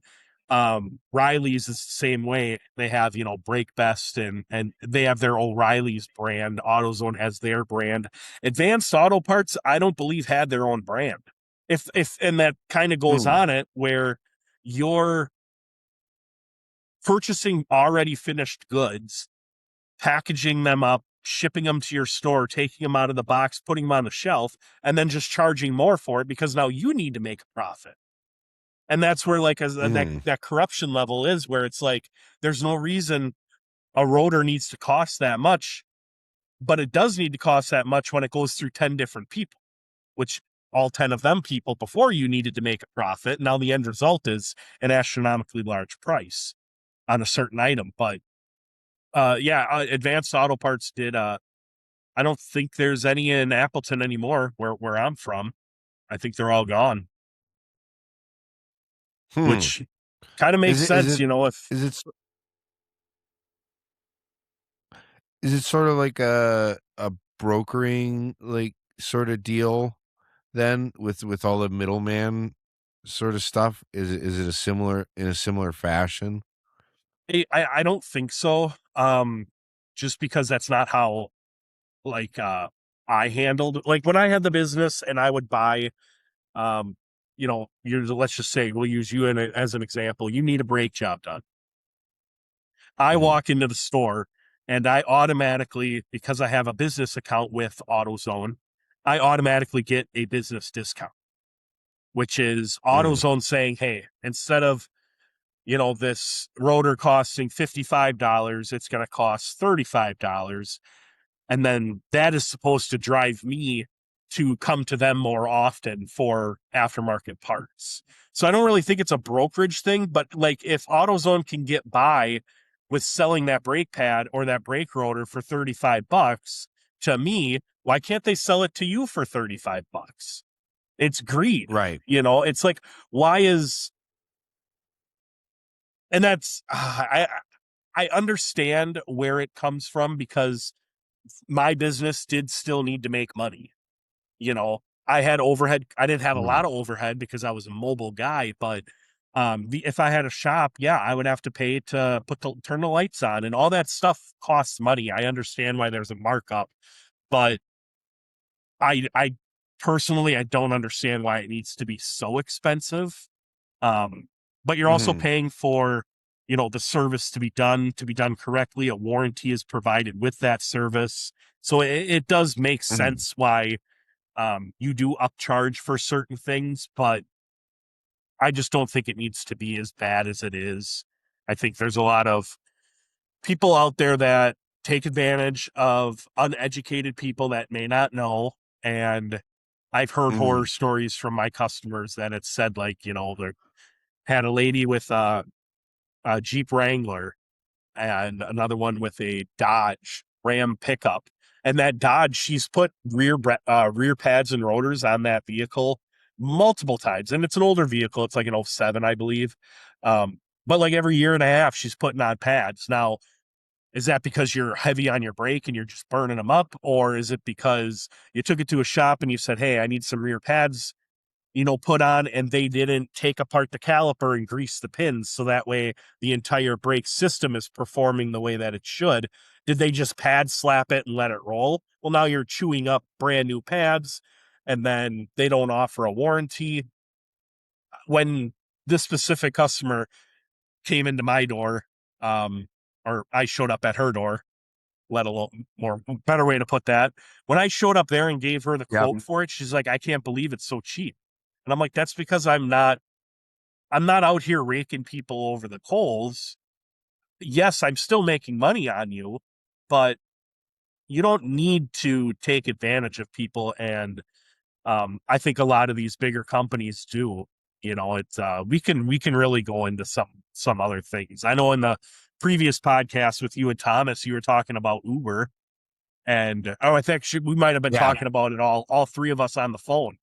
Riley's is the same way. They have, Brake Best and they have their O'Reilly's brand. AutoZone has their brand. Advanced Auto Parts, I don't believe had their own brand. If and that kind of goes Hmm. on it where you're purchasing already finished goods, packaging them up, shipping them to your store, taking them out of the box, putting them on the shelf, and then just charging more for it because now you need to make a profit. And that's where like as Hmm. that corruption level is, where it's like there's no reason a rotor needs to cost that much, but it does need to cost that much when it goes through 10 different people, which all 10 of them people before you needed to make a profit. Now the end result is an astronomically large price on a certain item. But Advanced Auto Parts did I don't think there's any in Appleton anymore where I'm from. I think they're all gone, Hmm. which kind of Is makes it is sense, it if is it is it sort of like a brokering like sort of deal then with all the middleman sort of stuff? Is it a similar fashion? I don't think so. Just because that's not how like I handled like when I had the business and I would buy let's just say we'll use you as an example. You need a brake job done. I Mhm. walk into the store and I automatically, because I have a business account with AutoZone, I automatically get a business discount, which is Mm. AutoZone saying, hey, instead of this rotor costing $55, it's going to cost $35. And then that is supposed to drive me to come to them more often for aftermarket parts. So I don't really think it's a brokerage thing, but like if AutoZone can get by with selling that brake pad or that brake rotor for $35 to me, why can't they sell it to you for $35? It's greed. Right. It's like, why is, and that's, I understand where it comes from because my business did still need to make money. I had overhead. I didn't have a Mhm. lot of overhead because I was a mobile guy, but if I had a shop, yeah, I would have to pay to turn the lights on and all that stuff costs money. I understand why there's a markup, but I personally, I don't understand why it needs to be so expensive. Um, but you're also Mhm. paying for, the service to be done correctly. A warranty is provided with that service. So it does make Mhm. sense why you do upcharge for certain things, but I just don't think it needs to be as bad as it is. I think there's a lot of people out there that take advantage of uneducated people that may not know. And I've heard horror Mhm. stories from my customers that it's said, like, they had a lady with a Jeep Wrangler and another one with a Dodge Ram pickup. And that Dodge, she's put rear pads and rotors on that vehicle multiple times. And it's an older vehicle. It's like an '07, I believe. But like every year and a half, she's putting on pads. Now, is that because you're heavy on your brake and you're just burning them up? Or is it because you took it to a shop and you said, hey, I need some rear pads put on, and they didn't take apart the caliper and grease the pins so that way the entire brake system is performing the way that it should? Did they just pad slap it and let it roll? Well, now you're chewing up brand new pads, and then they don't offer a warranty. When this specific customer, came into my door, or I showed up at her door, let alone more better way to put that. When I showed up there and gave her the Yep. quote for it, she's like, I can't believe it's so cheap. And I'm like, that's because I'm not out here raking people over the coals. Yes, I'm still making money on you, but you don't need to take advantage of people. And I think a lot of these bigger companies do. It's we can really go into some other things. I know in the previous podcast with you and Thomas, you were talking about Uber, and I think we might have been Yeah. talking about it all three of us on the phone.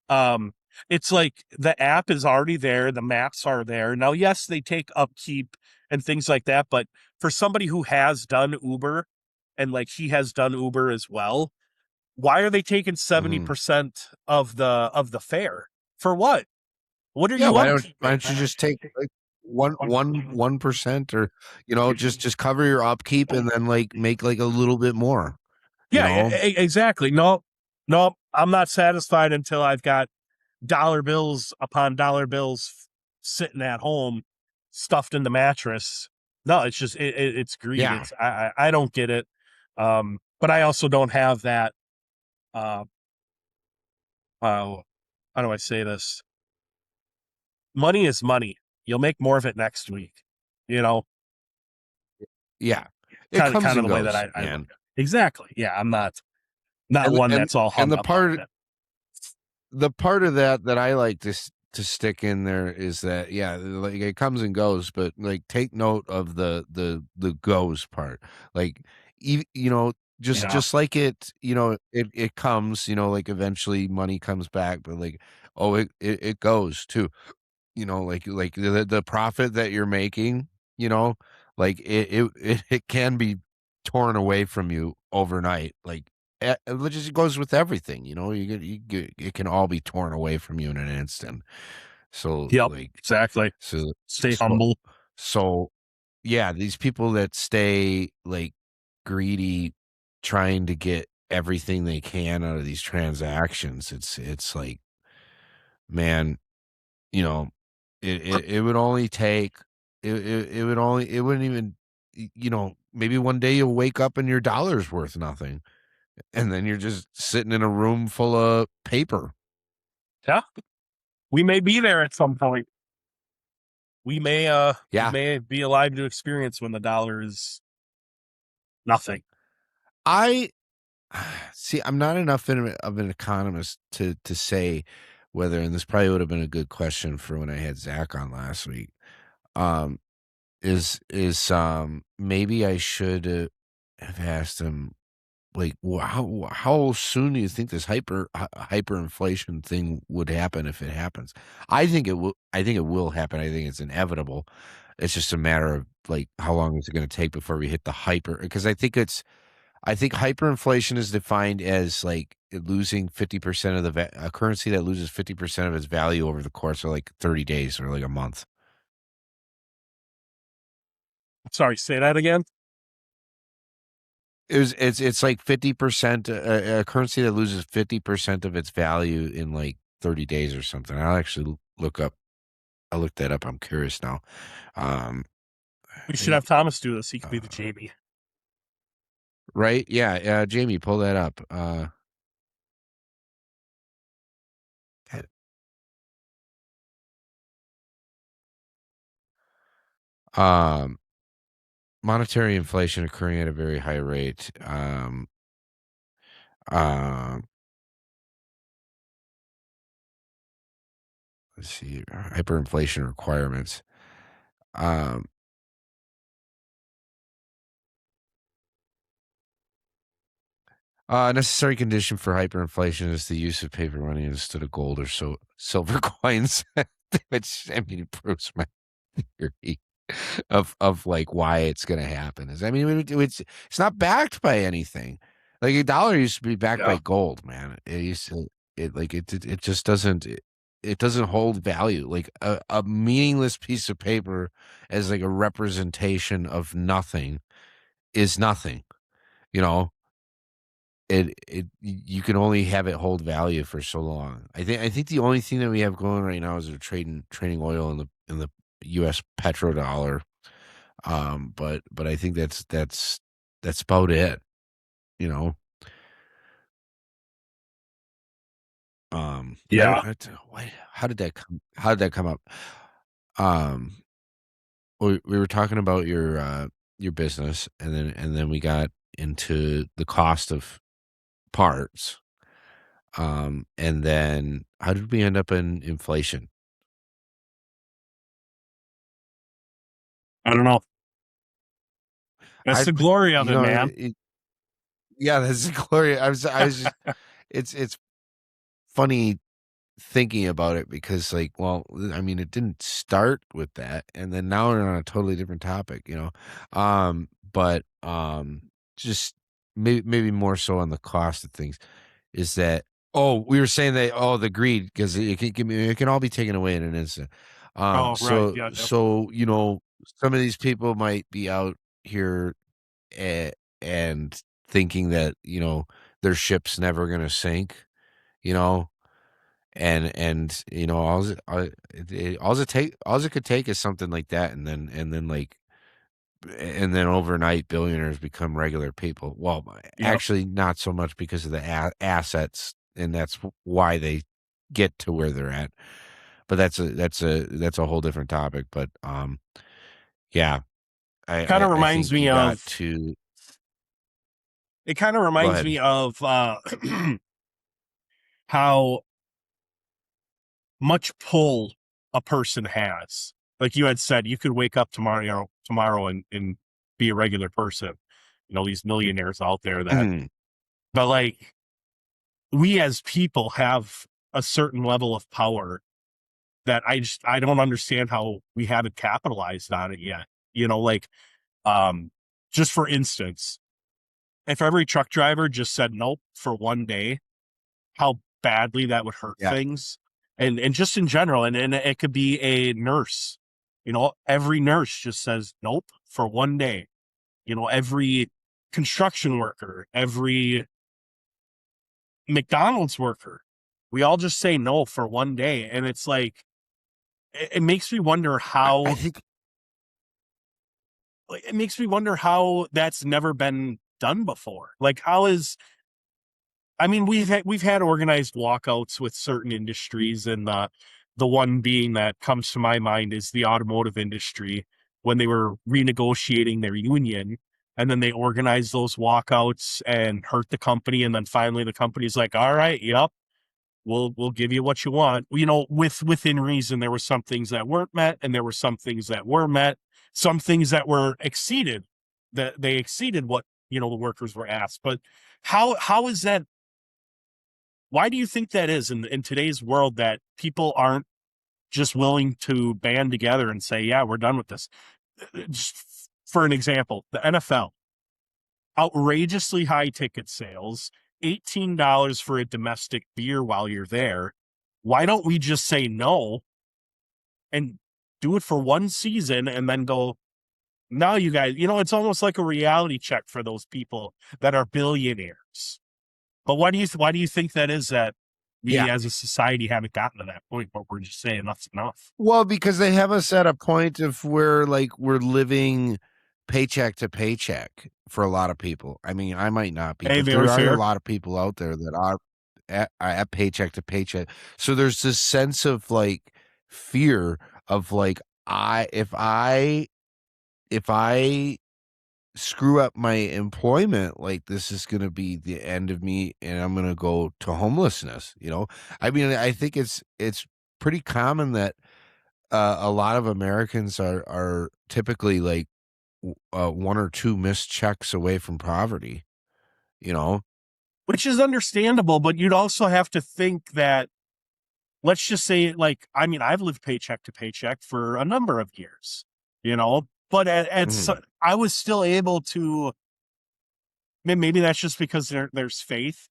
Um, it's like the app is already there, the maps are there. Now, yes, they take upkeep and things like that, but for somebody who has done Uber and like he has done Uber as well, why are they taking Mhm. 70% of the fare? For what? What are Yeah, you why upkeeping? don't you just take like 1% or just cover your upkeep and then like make like a little bit more, you Yeah, know? exactly. No, no, I'm not satisfied until I've got dollar bills upon dollar bills sitting at home, stuffed in the mattress. No, it's just it's greed. Yeah. It's I don't get it. But I also don't have that. Uh, how do I say this? Money is money. You'll make more of it next week. You know, Yeah. It kind comes of and the way that goes, I look man. at it. Exactly. Yeah, I'm not And one and that's all and hung up on it. the part of that I like to stick in there is that yeah, like it comes and goes, but like take note of the goes part. Like Yeah. just like it comes, like eventually money comes back, but like oh it goes too. Like the profit that you're making, you know, like it can be torn away from you overnight. Like it just goes with everything, you get it can all be torn away from you in an instant. So Yep. like Exactly. so Stay so humble. so yeah, these people that stay like greedy, trying to get everything they can out of these transactions, it's like, man, you know, it would only take it wouldn't even maybe one day you'll wake up and your dollar's worth nothing, and then you're just sitting in a room full of paper. Yeah. We may be there at some point. We Yeah. may be alive to experience when the dollar is nothing. I see, I'm not enough of an economist to say whether, and this probably would have been a good question for when I had Zach on last week, um, maybe I should, have asked him, like, how soon do you think this hyperinflation thing would happen if it happens? I think it will happen. I think it's inevitable. It's just a matter of, like, how long is it gonna take before we hit the hyper, because I think hyperinflation is defined as, like, losing 50% of a currency that loses 50% of its value over the course of, like, 30 days or, like, a month. Sorry, say that again. It's like 50%, a currency that loses 50% of its value in, like, 30 days or something. I'll look that up, I'm curious now. Um, We should hey, have Thomas do this. He could be the uh, Jamie. right? Yeah, Jamie, pull that up. That um, monetary inflation occurring at a very high rate. Um, let's see, hyperinflation requirements. Um, necessary condition for hyperinflation is the use of paper money instead of gold or silver coins, which I mean proves my theory of like why it's going to happen. Is I mean it's not backed by anything. Like a dollar used to be backed by Yeah. gold, man. It used to it just doesn't it doesn't hold value. Like a meaningless piece of paper as like a representation of nothing is nothing. You know, you can only have it hold value for so long. I think the only thing that we have going right now is we're trading oil in the U.S. petrodollar. But I think that's about it. You know. Yeah. How did that come up? Um, we were talking about your business, and then we got into the cost of parts. And then how did we end up in inflation? I don't know. That's I, the glory of you it, know, man. yeah, that's Gloria. I was just, it's funny thinking about it because, like, well, I mean, it didn't start with that, and then now we're on a totally different topic, you know. But just maybe more so on the cost of things is that, oh, we were saying that, oh, the greed, because it can all be taken away in an instant. Oh, right. Yeah, definitely. So you know, some of these people might be out here, a and thinking that, you know, their ship's never gonna sink, you know, and you know, all it could take is something like that, and then overnight billionaires become regular people. Well, Yep. actually, not so much because of the assets, and that's why they get to where they're at. But that's a whole different topic. But yeah, Kind of I reminds think me you got of to it kind of go reminds ahead. me of how much pull a person has. Like you had said, you could wake up tomorrow and be a regular person. You know, these millionaires out there that, Mhm. but like we as people have a certain level of power that I don't understand how we haven't capitalized on it yet. You know, like um just for instance, if every truck driver just said nope for one day, how badly that would hurt Yeah, things. And just in general, and it could be a nurse. You know, every nurse just says nope for one day. You know, every construction worker, every McDonald's worker, we all just say no for one day. And it's like it makes me wonder I how think it makes me wonder how that's never been done before. Like how is I mean, we've had organized walkouts with certain industries, and the one being that comes to my mind is the automotive industry when they were renegotiating their union, and then they organized those walkouts and hurt the company, and then finally the company's like, "All right, yep, we'll give you what you want." You know, within reason, there were some things that weren't met, and there were some things that were met, some things that were exceeded, that they exceeded what the workers were asked. But how is that why do you think that is in today's world that people aren't just willing to band together and say, yeah, we're done with this? Just for an example, the NFL, outrageously high ticket sales, $18 for a domestic beer while you're there. Why don't we just say no and do it for one season and then go, now you guys, it's almost like a reality check for those people that are billionaires. But why do you think that is that yeah. we as a society haven't gotten to that point where we're just saying enough's enough? Well, because they have us at a point of where, like, we're living paycheck to paycheck for a lot of people. I mean, I might not be, Hey, but very there are a fair. lot of people out there that are at paycheck to paycheck. So there's this sense of, like, fear of, like, if I screw up my employment, like, this is gonna be the end of me, and I'm gonna go to homelessness, you know? I mean, I think it's pretty common that a lot of Americans are typically like one or two missed checks away from poverty, you know? Which is understandable, but you'd also have to think that let's just say like I mean, I've lived paycheck to paycheck for a number of years, but Mhm. I was still able to maybe that's just because there's faith,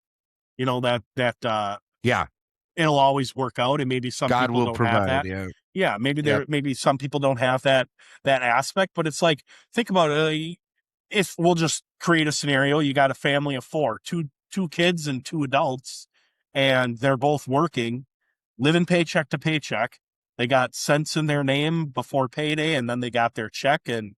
that Yeah, it'll always work out, and maybe some God people will don't have provide, that. yeah. Yeah, Yep. maybe some people don't have that aspect, but it's like think about it. If we'll just create a scenario, you got a family of four, two kids and two adults, and they're both working, living paycheck to paycheck. They got cents in their name before payday, and then they got their check. And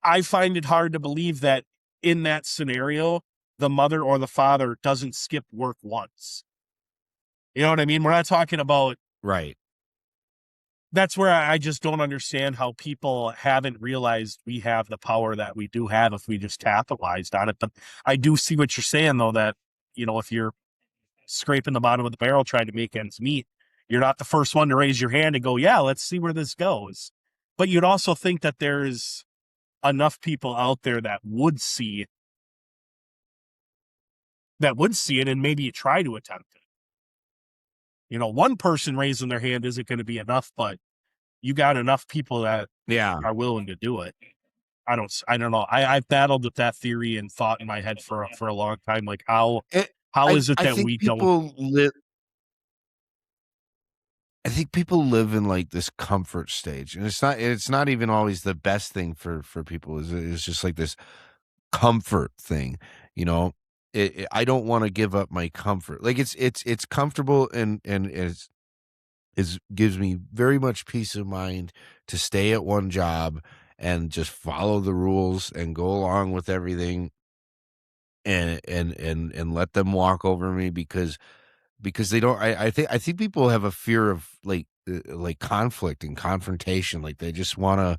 I find it hard to believe that in that scenario, the mother or the father doesn't skip work once. You know what I mean? We're not talking about, Right. that's where I just don't understand how people haven't realized we have the power that we do have if we just capitalized on it. But I do see what you're saying, though, that, if you're scraping the bottom of the barrel trying to make ends meet, you're not the first one to raise your hand and go, yeah, let's see where this goes. But you'd also think that there's enough people out there that would see it and maybe try to attempt it. One person raising their hand isn't going to be enough, but you got enough people that are willing to do it. I don't know. I've battled with that theory and thought in my head for a long time. Like, how is it that we don't live? I think people live in like this comfort stage, and it's not even always the best thing for people. It's just like this comfort thing, you know. I don't want to give up my comfort. Like it's comfortable and is gives me very much peace of mind to stay at one job and just follow the rules and go along with everything and let them walk over me because they don't. I think people have a fear of like conflict and confrontation. Like they just want to.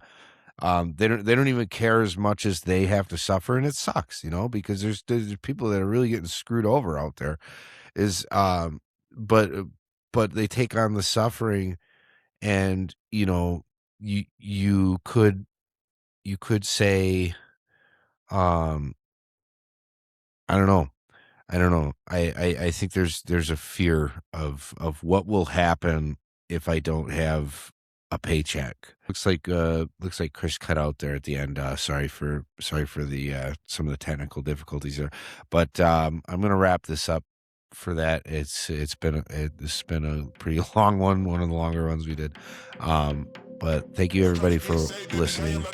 They don't even care as much as they have to suffer, and it sucks, because there's people that are really getting screwed over out there. Is but they take on the suffering, and you could say, um, I don't know. I don't know. I think there's a fear of what will happen if I don't have a paycheck. Looks like Chris cut out there at the end. Sorry for the some of the technical difficulties there. But I'm gonna wrap this up for that. It's been a pretty long one of the longer ones we did. But thank you everybody for listening.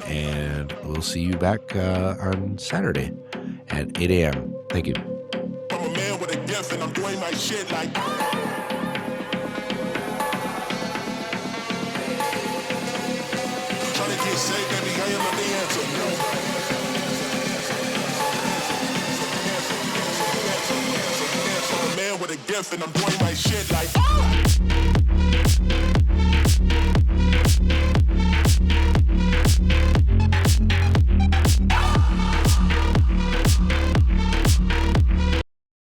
And we'll see you back on Saturday at 8 a.m. Thank you. I'm a man with a gift and I'm doing my shit like. Trying to get saved, baby, I am the answer. I'm a man with a gift and I'm doing my shit like.